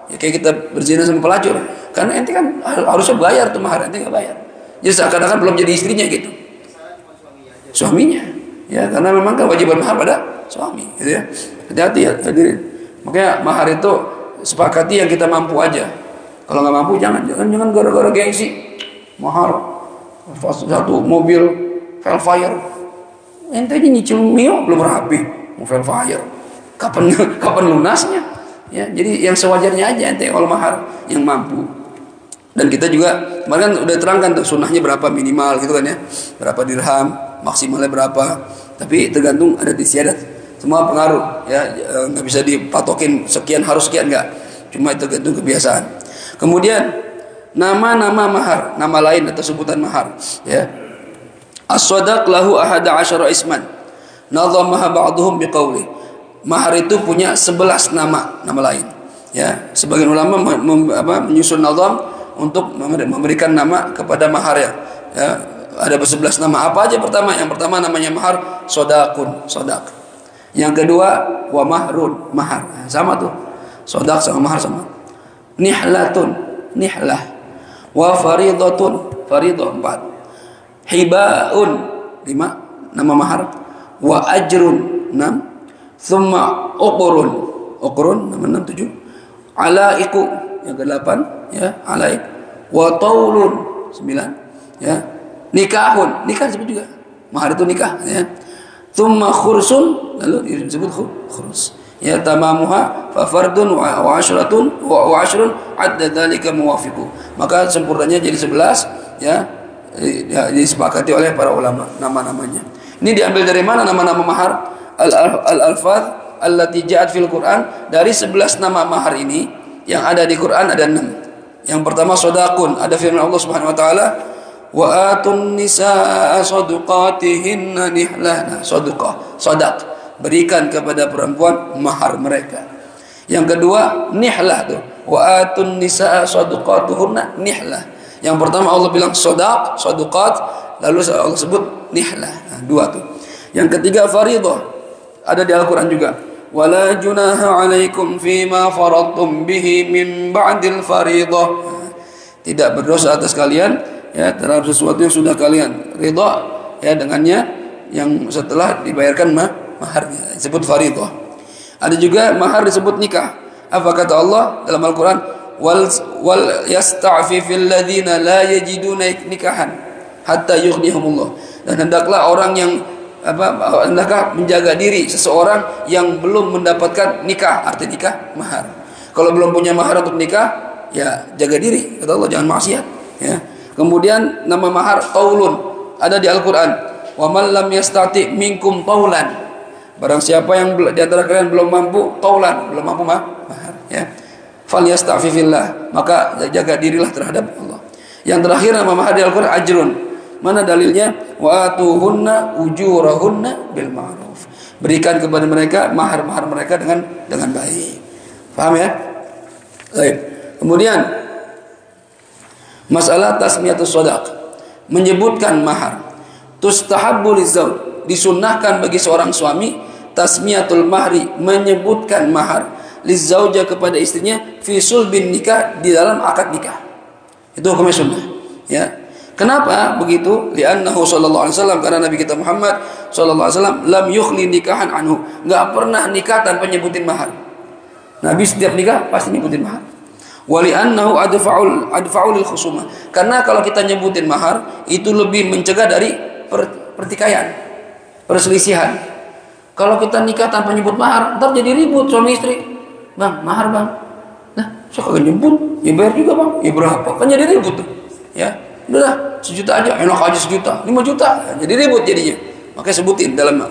ya, kayak kita berzina sama pelacur. Karena ente kan harusnya bayar tuh mahar, ente nggak bayar, jadi seakan-akan belum jadi istrinya gitu, suaminya, ya, karena memang kewajiban mahar pada suami, gitu ya. Hati-hati ya hadirin. Makanya mahar itu sepakati yang kita mampu aja. Kalau nggak mampu jangan gara-gara gengsi mahar satu mobil Velfire. Ente ini nyicil Mio belum rapi, mau Velfire. Kapan lunasnya? Ya, jadi yang sewajarnya aja ente kalau mahar yang mampu. Dan kita juga kemarin kan udah terangkan tuh sunnahnya berapa minimal gitu kan ya, berapa dirham, maksimalnya berapa. Tapi tergantung adat istiadat, semua pengaruh ya, nggak bisa dipatokin sekian harus sekian, nggak, cuma itu tergantung kebiasaan. Kemudian nama-nama mahar, nama lain atau sebutan mahar ya. As-sadaq lahu ahada asyara isman nadhamaha ba'dhum biqauli. Mahar itu punya 11 nama lain ya. Sebagian ulama menyusun nazam untuk memberikan nama kepada mahar ya. Ada 11 nama. Apa aja pertama? Yang pertama namanya mahar sodakun, sodak. Yang kedua wa mahrun, mahar. Sama tuh. Sodak sama mahar sama. Nihlatun, nihlah. Wa faridatun, faridah 4. Hibaun 5 nama mahar. Wa ajrun 6. Thumma uqrun, uqrun nama 6 7. Alaiku yang ke-8 ya, alaik. Wa taulun 9 ya. Nikahun, nikah disebut juga. Mahar itu nikah ya. Tsumma khursun, lalu disebut khurs. Ya tamamuha fa fardun wa ashratun wa ashrun adda dzalika muwafiqu. Maka sempurnanya jadi 11 ya, disepakati oleh para ulama nama-namanya. Ini diambil dari mana nama-nama mahar? Al-alfaz allati ja'at fil Quran. Dari 11 nama mahar ini yang ada di Quran ada 6. Yang pertama sodakun, ada firman Allah Subhanahu wa taala, wa atun nisaa sadaqatihinna nihlah. Nah, sadaqah, sadaq, berikan kepada perempuan mahar mereka. Yang kedua nihlah tuh, wa atun nisaa sadaqatuhunna nihlah. Yang pertama Allah bilang sadaq, sadaqat, lalu Allah sebut nihlah. Nah, 2 tuh. Yang ketiga faridah, ada di Al-Qur'an juga. Wala junaha alaikum fima faradtum bihi min ba'dil faridah. Tidak berdosa atas kalian ya terhadap sesuatu yang sudah kalian ridha ya dengannya, yang setelah dibayarkan maharnya, disebut faridah. Ada juga mahar disebut nikah. Apa kata Allah dalam Al-Qur'an? Wal yasta'fifil ladzina la yajiduna nikahan hatta yughnihumullah. Dan hendaklah orang yang hendaklah menjaga diri seseorang yang belum mendapatkan nikah. Arti nikah mahar. Kalau belum punya mahar untuk nikah, ya jaga diri, kata Allah, jangan maksiat ya. Kemudian nama mahar taulun, ada di Al-Qur'an. Wa man lam yastati minkum taulan. Barang siapa yang di antara kalian belum mampu taulan, belum mampu mahar ya. Falyasta'fifillah, maka jaga dirilah terhadap Allah. Yang terakhir nama mahar di Al-Qur'an ajrun. Mana dalilnya? Wa atuhunna ujurahunna bil ma'ruf. Berikan kepada mereka mahar-mahar mereka dengan baik. Paham ya? Baik. Kemudian masalah tasmiyatus shadaq, menyebutkan mahar. Tustahabbu lizauj, disunnahkan bagi seorang suami tasmiyatul mahri, menyebutkan mahar lizauja kepada istrinya fi sulbin nikah, di dalam akad nikah. Itu hukumnya sunnah ya. Kenapa begitu? Li'annahu sallallahu alaihi wasallam, karena Nabi kita Muhammad sallallahu alaihi wasallam lam yukhli nikahan anhu, enggak pernah nikah tanpa nyebutin mahar. Nabi setiap nikah pasti nyebutin mahar. Wa li'annahu adfa'u lil khusumah, karena kalau kita nyebutin mahar itu lebih mencegah dari pertikaian, perselisihan. Kalau kita nikah tanpa nyebut mahar, ntar jadi ribut suami istri. Bang, mahar bang. Nah, saya kagak nyebut, ya bayar juga bang. Ya berapa? Kan jadi ribut tuh. Ya. Udahlah, 1 juta aja, enak aja 1 juta, 5 juta, jadi ribut jadinya. Makanya sebutin dalam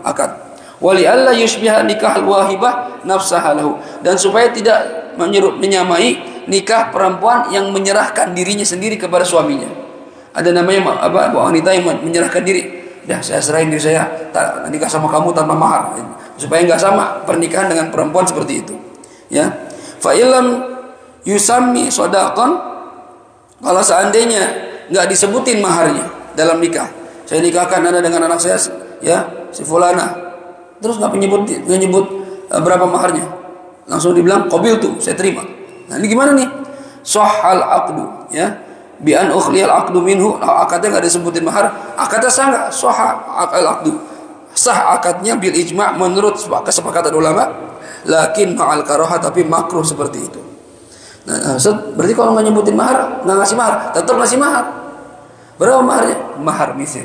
akad. Wali alla yushbiha nikahal wahibah nafsaha lahu, dan supaya tidak menyamai nikah perempuan yang menyerahkan dirinya sendiri kepada suaminya. Ada namanya wanita yang menyerahkan diri. Ya, saya serahin diri saya, nikah sama kamu tanpa mahar. Supaya enggak sama pernikahan dengan perempuan seperti itu. Ya. Fa illam yusammi shadaqan, kalau seandainya nggak disebutin maharnya dalam nikah, saya nikahkan Anda dengan anak saya ya si fulana, terus nggak nyebut berapa maharnya, langsung dibilang qabil tuh, saya terima. Nah ini gimana nih? Sahhal aqdu ya, bi an ukhliyal aqdu minhu, akadnya nggak disebutin mahar, akadnya sah nggak? Sahhal aqdu, sah akadnya bil ijma' menurut kesepakatan ulama, lakin ma'al karahah, tapi makruh seperti itu. Nah, berarti kalau nggak nyebutin mahar, nggak ngasih mahar, tetap ngasih mahar. Berapa maharnya? Mahar misil,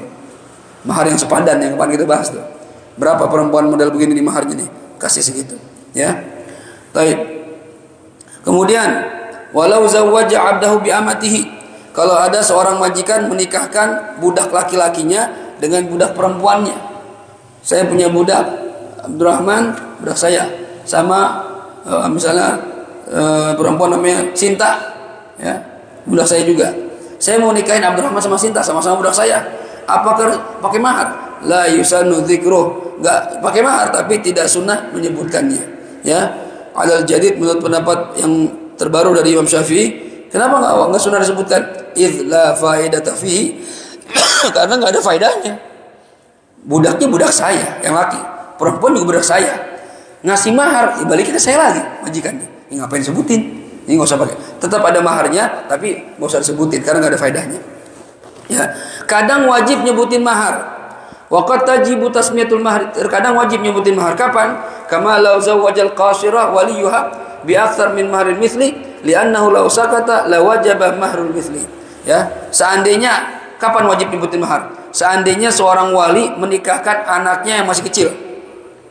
mahar yang sepadan yang kemarin kita bahas tuh. Berapa perempuan model begini di maharnya nih? Kasih segitu, ya. Baik. Kemudian Walau zawwaja 'abdahu bi amatihi, kalau ada seorang majikan menikahkan budak laki-lakinya dengan budak perempuannya. Saya punya budak Abdurrahman, budak saya, sama misalnya perempuan namanya Sinta, ya, budak saya juga. Saya mau nikahin Abdurrahman sama Sinta, sama-sama budak saya. Apakah pakai mahar? La yusannu dzikruh, enggak pakai mahar, tapi tidak sunnah menyebutkannya, ya. Alal jadid, menurut pendapat yang terbaru dari Imam Syafi'i, kenapa enggak sunnah disebutkan? Idz la faidata fihi, karena enggak ada faedahnya. Budaknya budak saya yang laki, perempuan juga budak saya. Ngasih mahar, balikin ke saya lagi majikannya. Ini ngapain sebutin? Ini enggak usah pakai. Tetap ada maharnya, tapi enggak usah disebutin karena enggak ada faedahnya. Ya, kadang wajib nyebutin mahar. Waqad tajibu tasmiyatul mahar, terkadang wajib nyebutin mahar. Kapan? Kama law zawwajal qasirah waliyuha bi aktsar min mahril mithli li'annahu law sakata la wajaba mahrul mithli. Ya, seandainya kapan wajib nyebutin mahar? Seandainya seorang wali menikahkan anaknya yang masih kecil.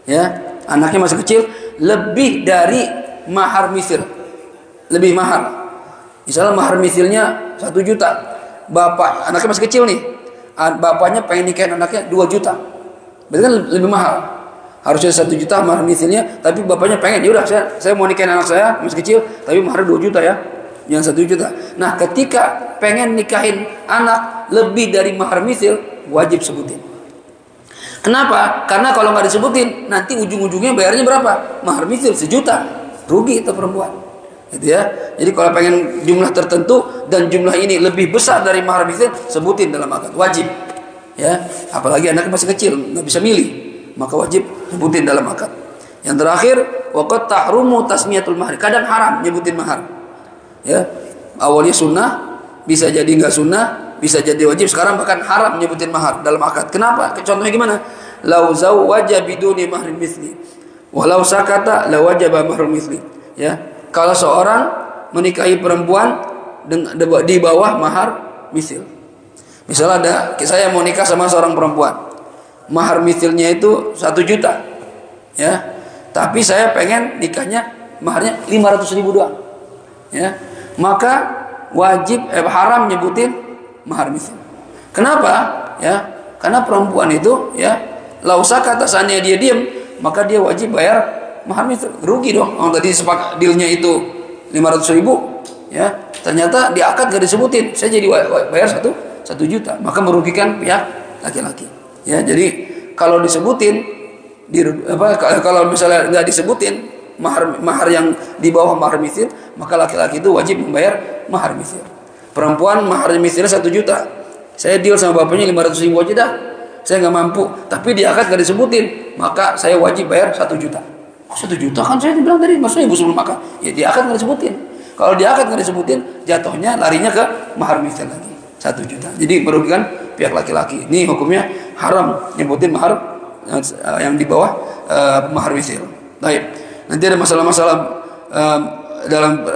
Ya, anaknya masih kecil lebih dari mahar mithil. Lebih mahal. Misalnya mahar mithilnya 1 juta. Bapak anaknya masih kecil nih. Bapaknya pengen nikahin anaknya 2 juta. Berarti kan lebih mahal. Harusnya 1 juta mahar mithilnya, tapi bapaknya pengen, ya udah saya mau nikahin anak saya masih kecil, tapi mahar 2 juta ya. Yang 1 juta. Nah, ketika pengen nikahin anak lebih dari mahar mithil, wajib sebutin. Kenapa? Karena kalau nggak disebutin, nanti ujung-ujungnya bayarnya berapa? Mahar mithil 1 juta. Rugi itu perempuan. Gitu ya. Jadi kalau pengen jumlah tertentu dan jumlah ini lebih besar dari mahar mithil, sebutin dalam akad, wajib. Ya, apalagi anaknya masih kecil, nggak bisa milih, maka wajib sebutin dalam akad. Yang terakhir, waqad tahrumu tasmiyatul mahar. Kadang haram nyebutin mahar. Ya, awalnya sunnah, bisa jadi nggak sunnah, bisa jadi wajib. Sekarang bahkan haram nyebutin mahar dalam akad. Kenapa? Contohnya gimana? Lau zawwaja biduni mahrin mithli, walau sakata la wajaba mahrul mithli. Ya, kalau seorang menikahi perempuan di bawah mahar mithil. Misalnya ada, saya mau nikah sama seorang perempuan, mahar mithilnya itu 1 juta, ya. Tapi saya pengen nikahnya maharnya 500.000 doang, ya. Maka wajib haram nyebutin mahar mithil. Kenapa? Ya, karena perempuan itu, ya, lausa kata seandainya dia diam, maka dia wajib bayar mahar mithil. Rugi dong. Orang tadi sepakat dealnya itu 500.000, ya, ternyata di akad gak disebutin, saya jadi bayar 1 juta, maka merugikan pihak laki-laki. Ya, jadi kalau disebutin kalau misalnya nggak disebutin mahar yang di bawah mahar mithil, maka laki-laki itu wajib membayar mahar mithil. Perempuan mahar mithilnya 1 juta, saya deal sama bapaknya 500.000 aja dah, saya nggak mampu, tapi di akad nggak disebutin, maka saya wajib bayar 1 juta. 1 juta kan saya dibilang tadi, maksudnya ibu sebelum akad, ya di akad nggak disebutin. Kalau di akad nggak disebutin, jatuhnya larinya ke mahar mithil lagi 1 juta. Jadi merugikan pihak laki-laki. Ini hukumnya haram nyebutin mahar yang di bawah mahar mithil. Baik. Nanti ada masalah-masalah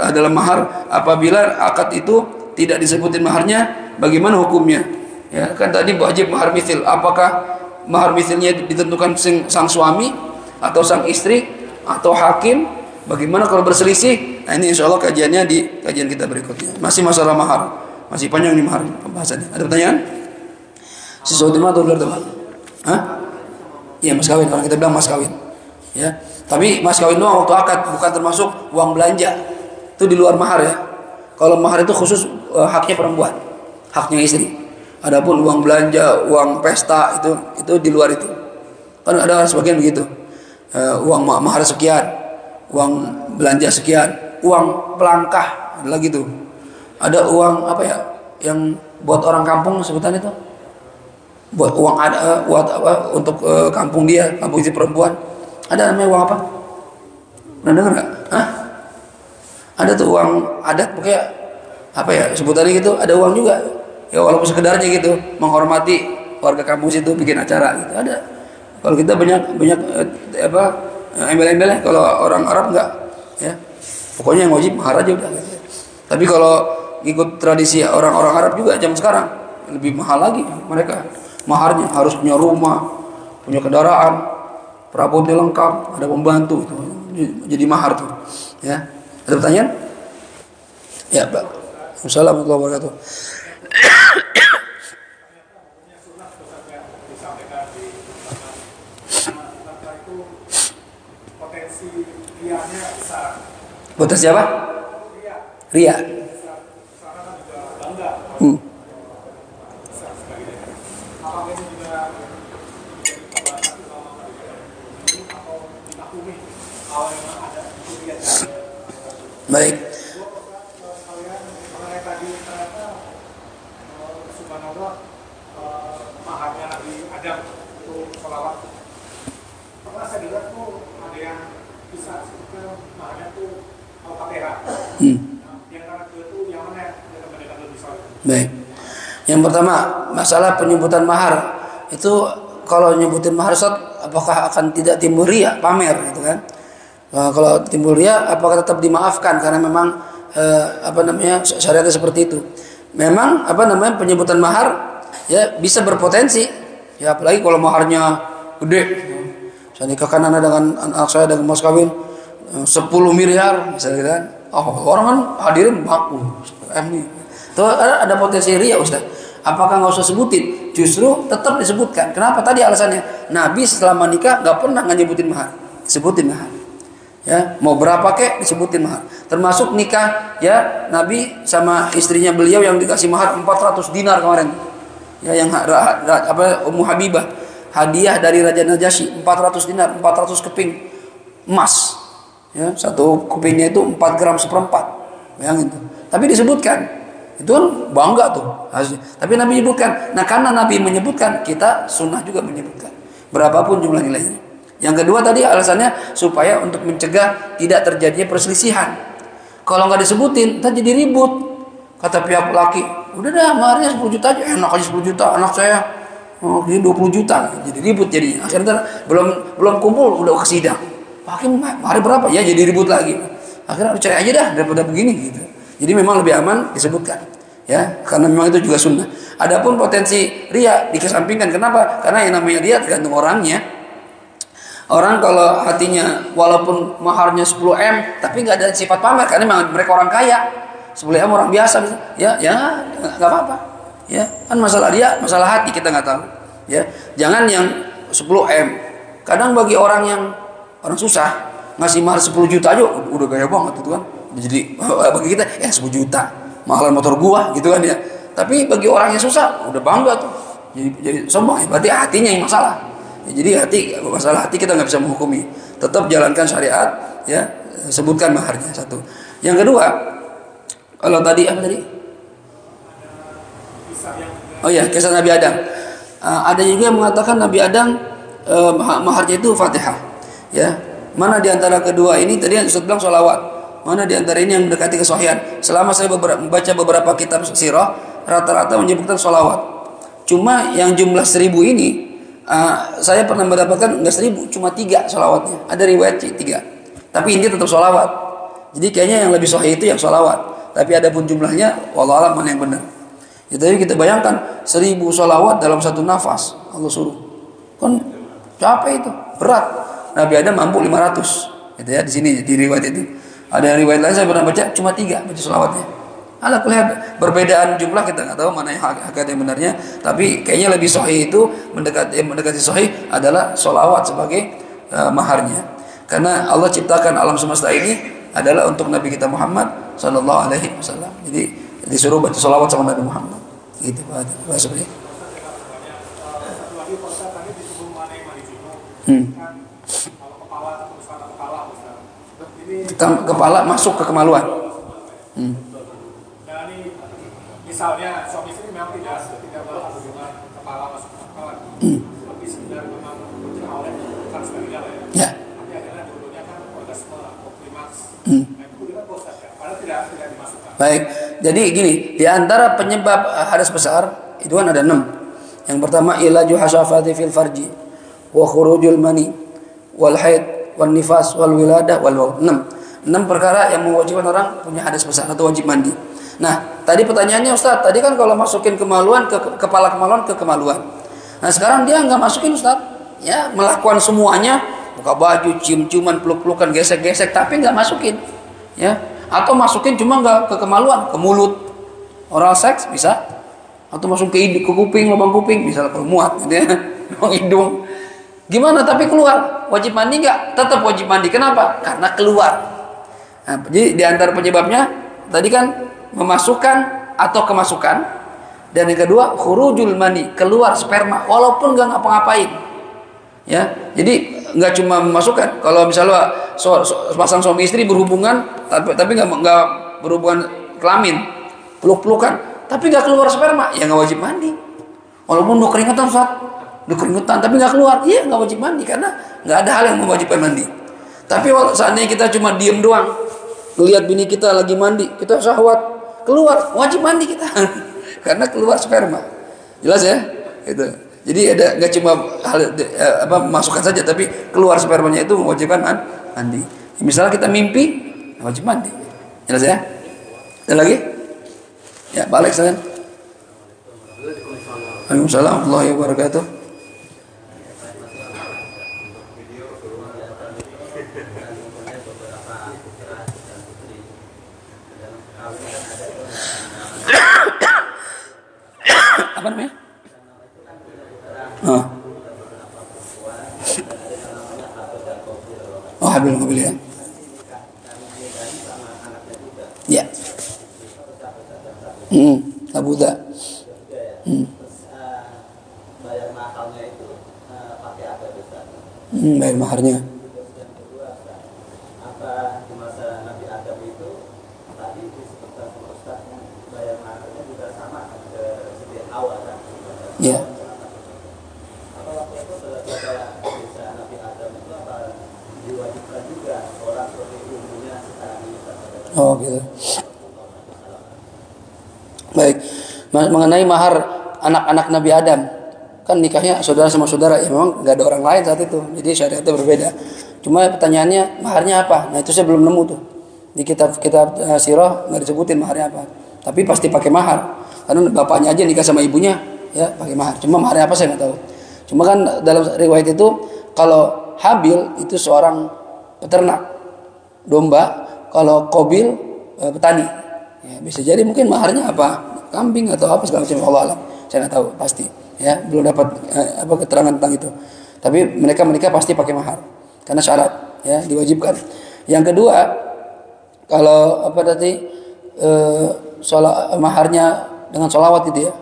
dalam mahar. Apabila akad itu tidak disebutin maharnya, bagaimana hukumnya? Ya, kan tadi wajib mahar mithil. Apakah mahar mithilnya ditentukan sang suami atau sang istri atau hakim? Bagaimana kalau berselisih? Nah, ini insya Allah kajiannya di kajian kita berikutnya. Masih masalah mahar. Masih panjang nih mahar pembahasannya. Ada pertanyaan? Sesuatu atau luar teman? Hah? Iya, mas kawin. Kalau kita bilang mas kawin, ya. Tapi mas kawin itu waktu akad, bukan termasuk uang belanja. Itu di luar mahar ya. Kalau mahar itu khusus haknya perempuan, haknya istri. Adapun uang belanja, uang pesta itu di luar itu. Kan ada sebagian begitu. Uang mahar sekian, uang belanja sekian, uang pelangkah, ada lagi tuh. Ada uang apa ya, yang buat orang kampung sebutan itu, buat uang ada buat apa untuk kampung dia, kampung istri perempuan. Ada namanya uang apa? Pernah dengar nggak? Hah? Ada tuh uang adat, pokoknya apa ya sebutannya gitu. Ada uang juga, ya walaupun sekedarnya gitu, menghormati warga kampung situ, bikin acara gitu. Ada. Kalau kita banyak embel-embelnya. Kalau orang Arab enggak, ya. Pokoknya yang wajib mahar aja udah. Gitu. Tapi kalau ikut tradisi orang-orang Arab juga zaman sekarang lebih mahal lagi mereka. Maharnya harus punya rumah, punya kendaraan, perabotnya lengkap, ada pembantu itu. Jadi mahar tuh. Ya. Ada pertanyaan? Ya, Pak. Assalamualaikum warahmatullahi wabarakatuh. Potensi apa? Ria. Baik. Maharnya Nabi Adam itu sholawat. Pernah saya dengar tuh ada yang bisa sebutkan maharnya tuh Al-Fatihah. Yang antara dua itu yang mana yang mendekat lebih soleh? Baik. Yang pertama, masalah penyebutan mahar itu kalau nyebutin mahar Ustaz, apakah akan tidak timbul ria, pamer gitu kan? Kalau timbul ria, apakah tetap dimaafkan karena memang syariatnya seperti itu. Memang penyebutan mahar ya bisa berpotensi. Ya apalagi kalau maharnya gede. Saya nikahkan anak dengan anak saya dengan mas kawin 10 miliar misalnya kan. Oh, orang kan hadirin baku. Itu ada potensi ria Ustaz. Apakah nggak usah sebutin? Justru tetap disebutkan. Kenapa? Tadi alasannya Nabi setelah menikah nggak pernah nyebutin mahar, disebutin mahar. Ya, mau berapa kek disebutin mahar. Termasuk nikah ya Nabi sama istrinya beliau yang dikasih mahar 400 dinar kemarin. Ya yang Ummu Habibah hadiah dari Raja Najasyi 400 dinar, 400 keping emas. Ya, satu kepingnya itu 4 gram seperempat. Bayangin tuh. Tapi disebutkan. Itu kan bangga tuh. Tapi Nabi menyebutkan. Nah, karena Nabi menyebutkan, kita sunnah juga menyebutkan. Berapapun jumlah nilainya. Yang kedua tadi alasannya supaya untuk mencegah tidak terjadinya perselisihan. Kalau nggak disebutin, ntar jadi ribut. Kata pihak laki, udah dah maharnya 10 juta aja, enak aja 10 juta, anak saya ini 20 juta, jadi ribut jadinya. Akhirnya belum kumpul udah ke sidang. Hakim mahar berapa? Ya jadi ribut lagi. Akhirnya cerai aja dah daripada begini gitu. Jadi memang lebih aman disebutkan, ya, karena memang itu juga sunnah. Adapun potensi ria dikesampingkan. Kenapa? Karena yang namanya ria tergantung orangnya. Orang kalau hatinya walaupun maharnya 10M tapi nggak ada sifat pamer karena memang mereka orang kaya, 10M orang biasa, ya nggak apa-apa, ya kan masalah dia, masalah hati kita nggak tahu, ya jangan yang 10M. Kadang bagi orang susah ngasih mahar 10 juta aja udah gaya banget itu kan. Jadi bagi kita 10 juta mahalan motor gua gitu kan ya. Tapi bagi orang yang susah udah bangga tuh. Jadi sombong ya, berarti hatinya yang masalah. Ya, jadi masalah hati kita nggak bisa menghukumi. Tetap jalankan syariat ya, sebutkan maharnya satu. Yang kedua, kalau tadi apa tadi? Oh ya, kisah Nabi Adam. Ada juga yang mengatakan Nabi Adam maharnya itu Fatihah. Ya. Mana di antara kedua ini tadi yang Ustaz bilang sholawat. Mana di antara ini yang mendekati kesohian? Selama saya membaca beberapa kitab sirah, rata-rata menyebutkan sholawat. Cuma yang jumlah 1000 ini, saya pernah mendapatkan enggak 1000, cuma 3 sholawatnya. Ada riwayat 3. Tapi ini tetap sholawat. Jadi kayaknya yang lebih sahih itu yang sholawat. Tapi ada pun jumlahnya, wallahu a'lam mana yang benar. Ya, tapi kita bayangkan 1000 sholawat dalam satu nafas Allah suruh. Kan capek itu, berat. Nabi Adam mampu 500. Gitu ya, di sini di riwayat itu. Ada riwayat lain saya pernah baca cuma 3 baca sholawatnya. Ala kulihat perbedaan jumlah kita nggak tahu mana yang hakikat yang benarnya. Tapi kayaknya lebih sahih itu mendekati sahih adalah sholawat sebagai maharnya. Karena Allah ciptakan alam semesta ini adalah untuk Nabi kita Muhammad Sallallahu Alaihi Wasallam. Jadi disuruh baca sholawat sama Nabi Muhammad. Gitu bahasa seperti. Kepala masuk ke kemaluan. Nah ini misalnya suami istri memang tidak berhubungan kepala masuk ke kepala, tapi sebenarnya memang oleh bukan sebagainya lah ya. Ya. Tapi akhirnya dulunya kan orgasme klimaks. Nah itu juga bosan ya, padahal tidak dimasukkan. Baik, jadi gini, di antara penyebab hadas besar itu kan ada 6. Yang pertama ilaju hasafati fil farji, wa khurujul mani, wal haid, wal nifas, wal wiladah, wal maut. 6 perkara yang mewajibkan orang punya hadas besar atau wajib mandi. Nah, tadi pertanyaannya Ustaz, tadi kan kalau masukin kemaluan ke kepala kemaluan ke kemaluan. Nah, sekarang dia nggak masukin Ustaz. Ya, melakukan semuanya, buka baju, cium-ciuman, peluk-pelukan, gesek-gesek, tapi nggak masukin. Ya. Atau masukin cuma nggak ke kemaluan, ke mulut, oral seks bisa, atau masuk ke kuping, lubang kuping bisa kalau muat gitu ya, lubang hidung. Gimana tapi keluar, wajib mandi nggak? Tetap wajib mandi. Kenapa? Karena keluar. Nah, jadi di antara penyebabnya tadi kan memasukkan atau kemasukan, dan yang kedua khurujul mani, keluar sperma walaupun nggak ngapa-ngapain. Ya, jadi nggak cuma memasukkan. Kalau misalnya pasang suami istri berhubungan, tapi nggak berhubungan kelamin, peluk-pelukan, tapi nggak keluar sperma, ya nggak wajib mandi. Walaupun udah keringetan udah keringetan, tapi nggak keluar, iya nggak wajib mandi karena nggak ada hal yang mewajibkan mandi. Tapi seandainya kita cuma diem doang, ngelihat bini kita lagi mandi, kita syahwat, keluar, wajib mandi kita, karena keluar sperma. Jelas ya? Itu. Jadi ada nggak cuma masukkan saja, tapi keluar spermanya itu mewajibkan mandi. Misalnya kita mimpi, wajib mandi. Jelas ya? Ada lagi? Ya, balik saya. Waalaikumsalam warahmatullahi wabarakatuh. Apa namanya? Oh, habil qabil ya. Ya. Abuda. Bayar mahalnya itu pakai apa Ustaz? Bayar maharnya. Apa di masa Nabi Adam itu tadi disebutkan sama Ustaz, bayar mahalnya juga sama seperti awal kan? Ya. Apa waktu itu pada desa Nabi Adam itu apa diwajibkan juga orang seperti umumnya sekarang ini? Oh gitu. Baik. Mengenai mahar anak-anak Nabi Adam, kan nikahnya saudara sama saudara, ya memang nggak ada orang lain saat itu, jadi syariatnya berbeda. Cuma pertanyaannya maharnya apa? Nah itu saya belum nemu tuh di kitab sirah, nggak disebutin maharnya apa. Tapi pasti pakai mahar, karena bapaknya aja nikah sama ibunya, ya pakai mahar. Cuma maharnya apa saya nggak tahu. Cuma kan dalam riwayat itu kalau Habil itu seorang peternak domba, kalau Qabil petani. Ya, bisa jadi mungkin maharnya apa, kambing atau apa segala macam, Allah alam, saya nggak tahu pasti. Ya, belum dapat keterangan tentang itu. Tapi mereka pasti pakai mahar karena syarat, ya diwajibkan. Yang kedua, kalau apa tadi maharnya dengan sholawat itu ya.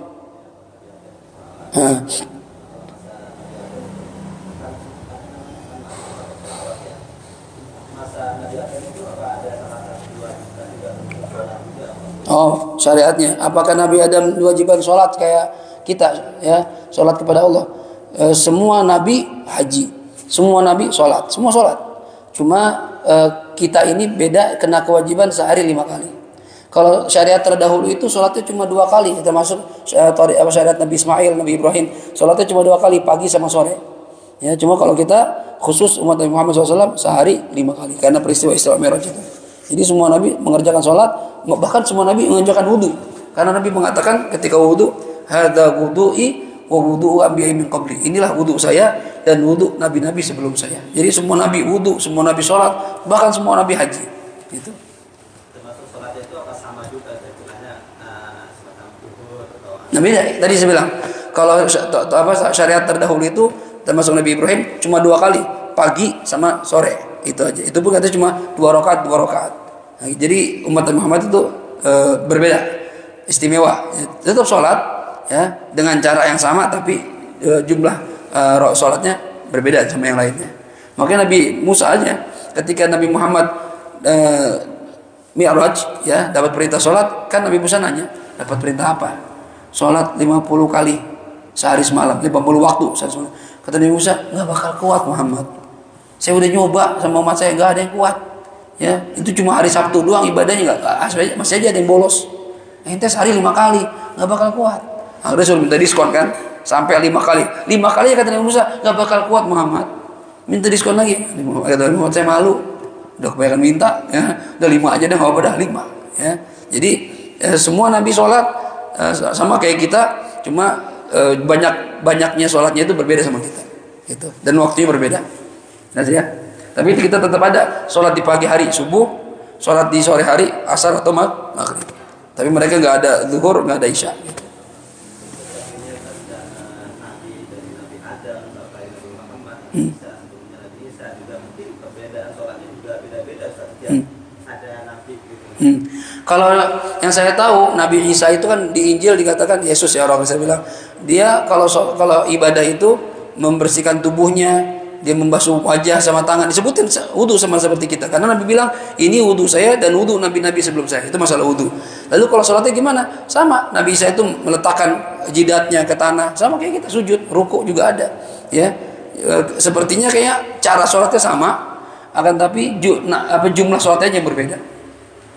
Oh, syariatnya. Apakah Nabi Adam diwajibkan sholat kayak kita, ya, sholat kepada Allah? Semua Nabi haji, semua Nabi sholat, semua sholat. Cuma kita ini beda, kena kewajiban sehari 5 kali. Kalau syariat terdahulu itu sholatnya cuma 2 kali, termasuk syariat Nabi Ismail, Nabi Ibrahim, sholatnya cuma 2 kali, pagi sama sore. Ya, cuma kalau kita khusus umat Nabi Muhammad SAW sehari 5 kali karena peristiwa Isra Mi'raj itu. Jadi semua Nabi mengerjakan sholat, bahkan semua Nabi mengerjakan wudhu. Karena Nabi mengatakan ketika wudhu, hadza wudhu'i wa wudhu anbiya'i min qabli. Inilah wudhu saya dan wudhu nabi-nabi sebelum saya. Jadi semua Nabi wudhu, semua Nabi sholat, bahkan semua Nabi haji. Gitu. Termasuk sholatnya itu apa sama juga istilahnya semacam zuhur atau? Nah beda, tadi saya bilang kalau syariat terdahulu itu termasuk Nabi Ibrahim cuma 2 kali, pagi sama sore. Itu aja. Itu pun katanya cuma 2 rakaat. Nah, jadi umat Muhammad itu berbeda, istimewa. Tetap sholat, ya, dengan cara yang sama, tapi jumlah sholatnya berbeda sama yang lainnya. Makanya Nabi Musa aja, ketika Nabi Muhammad Mi'raj, ya, dapat perintah sholat, kan Nabi Musa nanya, dapat perintah apa? Sholat 50 kali sehari semalam, 50 waktu sehari semalam. Kata Nabi Musa, nggak bakal kuat Muhammad. Saya udah nyoba sama umat saya, nggak ada yang kuat. Ya, itu cuma hari Sabtu doang ibadahnya, masih aja ada yang bolos. Ente sehari 5 kali, nggak bakal kuat. Akhirnya suruh minta diskon kan, sampai 5 kali. 5 kali kata Nabi Musa, nggak bakal kuat Muhammad. Minta diskon lagi. Kata Nabi Muhammad, saya malu. Udah kebanyakan minta, ya. Udah 5 aja dah, nggak apa-apa dah 5. Ya. Jadi semua Nabi sholat sama kayak kita, cuma banyaknya sholatnya itu berbeda sama kita. Gitu. Dan waktunya berbeda. Nah, ya. Tapi kita tetap ada sholat di pagi hari subuh, sholat di sore hari, asar atau maghrib. Tapi mereka nggak ada zuhur, nggak ada isya. Gitu. Kalau yang saya tahu Nabi Isa itu kan di Injil dikatakan Yesus ya, orang saya bilang dia kalau ibadah itu membersihkan tubuhnya, dia membasuh wajah sama tangan, disebutin wudu sama seperti kita, karena Nabi bilang ini wudu saya dan wudu nabi-nabi sebelum saya, itu masalah wudu. Lalu kalau sholatnya gimana? Sama, Nabi Isa itu meletakkan jidatnya ke tanah, sama kayak kita sujud, rukuk juga ada, ya. Sepertinya kayak cara sholatnya sama, akan tapi jumlah sholatnya yang berbeda.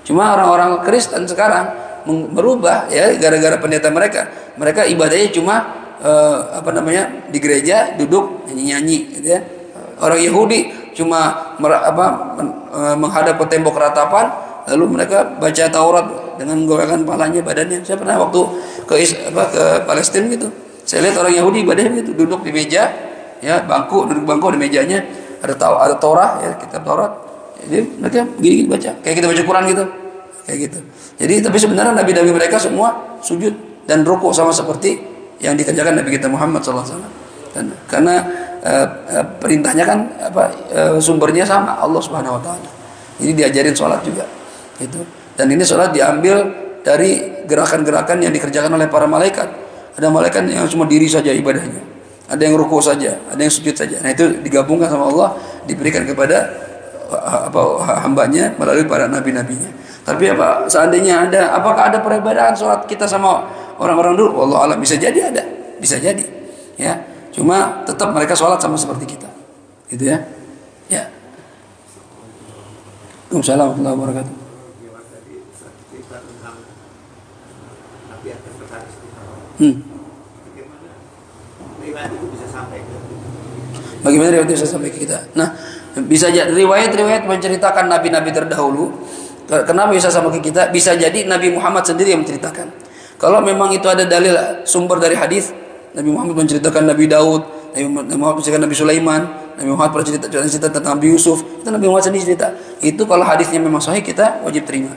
Cuma orang-orang Kristen sekarang merubah, ya, gara-gara pendeta mereka ibadahnya cuma di gereja duduk nyanyi-nyanyi, gitu ya. Orang Yahudi cuma menghadap ke tembok ratapan, lalu mereka baca Taurat dengan goyangkan kepalanya, badannya. Saya pernah waktu ke Palestina gitu, saya lihat orang Yahudi ibadahnya gitu, duduk di meja, ya, duduk bangku di mejanya, ada Taurat, ya, kitab Taurat. Jadi mereka gini baca, kayak kita baca Quran gitu, kayak gitu. Jadi tapi sebenarnya nabi-nabi mereka semua sujud dan rukuk sama seperti yang dikerjakan Nabi kita Muhammad SAW. Karena perintahnya kan sumbernya sama, Allah Subhanahu Wa Taala. Jadi diajarin sholat juga, gitu. Dan ini sholat diambil dari gerakan-gerakan yang dikerjakan oleh para malaikat. Ada malaikat yang cuma diri saja ibadahnya, ada yang rukuk saja, ada yang sujud saja. Nah itu digabungkan sama Allah, diberikan kepada hambanya melalui para nabi-nabinya. Tapi seandainya apakah ada perbedaan sholat kita sama orang-orang dulu? Wallahu a'lam, bisa jadi ada, bisa jadi, ya. Cuma tetap mereka sholat sama seperti kita, gitu ya. Ya. Waalaikumsalam warahmatullahi wabarakatuh. Bagaimana riwayat itu bisa sampai ke kita? Nah, bisa jadi riwayat-riwayat menceritakan nabi-nabi terdahulu. Kenapa bisa sampai ke kita? Bisa jadi Nabi Muhammad sendiri yang menceritakan. Kalau memang itu ada dalil sumber dari hadis, Nabi Muhammad menceritakan Nabi Daud, Nabi Muhammad menceritakan Nabi Sulaiman, Nabi Muhammad pernah cerita tentang Nabi Yusuf, itu Nabi Muhammad sendiri cerita. Itu kalau hadisnya memang sahih kita wajib terima.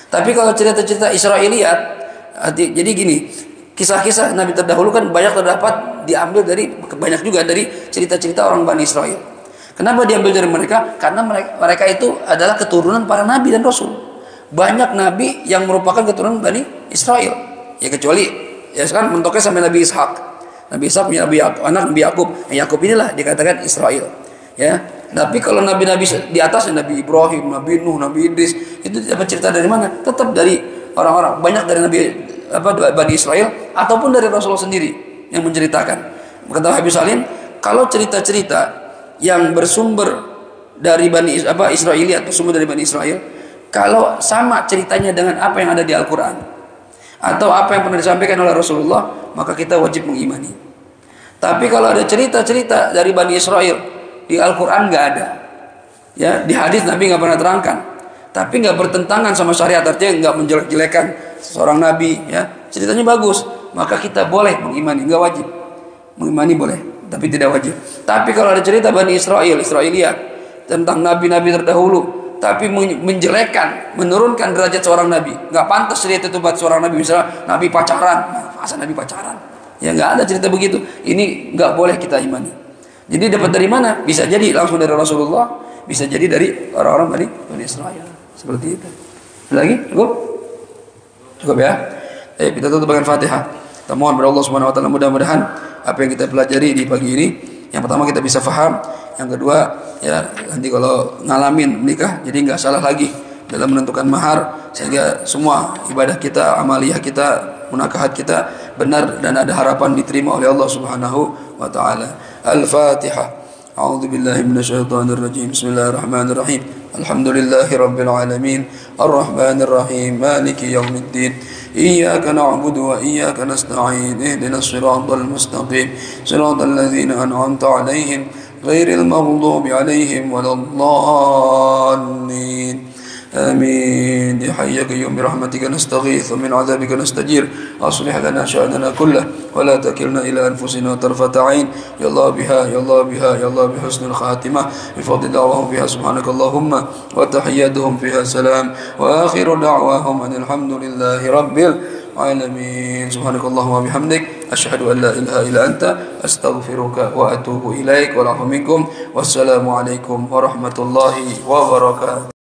Tapi kalau cerita-cerita Israiliyat, jadi gini, kisah-kisah Nabi terdahulu kan banyak terdapat diambil banyak juga dari cerita-cerita orang Bani Israel. Kenapa diambil dari mereka? Karena mereka itu adalah keturunan para nabi dan rasul. Banyak nabi yang merupakan keturunan Bani Israel. Ya kecuali ya sekarang mentoknya sampai Nabi Ishak. Nabi Ishak punya anak Nabi Yakub. Yakub inilah dikatakan Israel. Ya. Tapi kalau nabi-nabi di atasnya, Nabi Ibrahim, Nabi Nuh, Nabi Idris, itu dapat cerita dari mana? Tetap dari orang-orang, banyak dari Nabi Bani Israel ataupun dari Rasulullah sendiri yang menceritakan. Kata Habib Salim, kalau cerita-cerita yang bersumber dari Israiliyat, bersumber dari Bani Israel, kalau sama ceritanya dengan apa yang ada di Al-Quran atau apa yang pernah disampaikan oleh Rasulullah, maka kita wajib mengimani. Tapi kalau ada cerita-cerita dari Bani Israel di Al-Quran nggak ada, ya, di hadis Nabi nggak pernah terangkan, tapi nggak bertentangan sama syariat, artinya nggak menjelek-jelekan seorang Nabi, ya, ceritanya bagus, maka kita boleh mengimani, nggak wajib. Mengimani boleh, tapi tidak wajib. Tapi kalau ada cerita Bani Israiliyat tentang nabi-nabi terdahulu, tapi menjelekkan, menurunkan derajat seorang nabi, nggak pantas cerita itu buat seorang nabi. Misalnya nabi pacaran, masa nabi pacaran? Ya nggak ada cerita begitu. Ini nggak boleh kita imani. Jadi dapat dari mana? Bisa jadi langsung dari Rasulullah, bisa jadi dari orang-orang Bani Israel. Seperti itu. Lagi? Cukup ya. Kita tutup dengan Fatihah. Kita mohon kepada Allah Subhanahu Wa Taala, mudah-mudahan apa yang kita pelajari di pagi ini, yang pertama kita bisa faham, yang kedua ya nanti kalau ngalamin nikah jadi nggak salah lagi dalam menentukan mahar, sehingga semua ibadah kita, amaliyah kita, munakahat kita benar dan ada harapan diterima oleh Allah Subhanahu Wa Taala. Al-Fatihah. A'udzu billahi minasyaitonir rajim. Bismillahirrahmanirrahim. Alhamdulillahirabbil alamin. Arrahmanir rahim. Maliki yaumiddin. Iyyaka na'budu wa iyyaka nasta'in. Ihdinas siratal mustaqim. Siratal ladzina an'amta 'alaihim ghairil maghdubi 'alaihim waladdallin. آمين. يا حي يا قيوم برحمتك نستغيث ومن عذابك نستجير. أصلح لنا شأننا كله ولا تكلنا إلى أنفسنا طرفة عين. يا الله بها يا الله بها يا الله بحسن الخاتمة بفضل دعواهم فيها سبحانك اللهم وتحياتهم فيها سلام وآخر دعواهم أن الحمد لله رب العالمين. سبحانك اللهم وبحمدك أشهد أن لا إله إلا أنت أستغفرك وأتوب إليك والعفو منكم والسلام عليكم ورحمة الله وبركاته.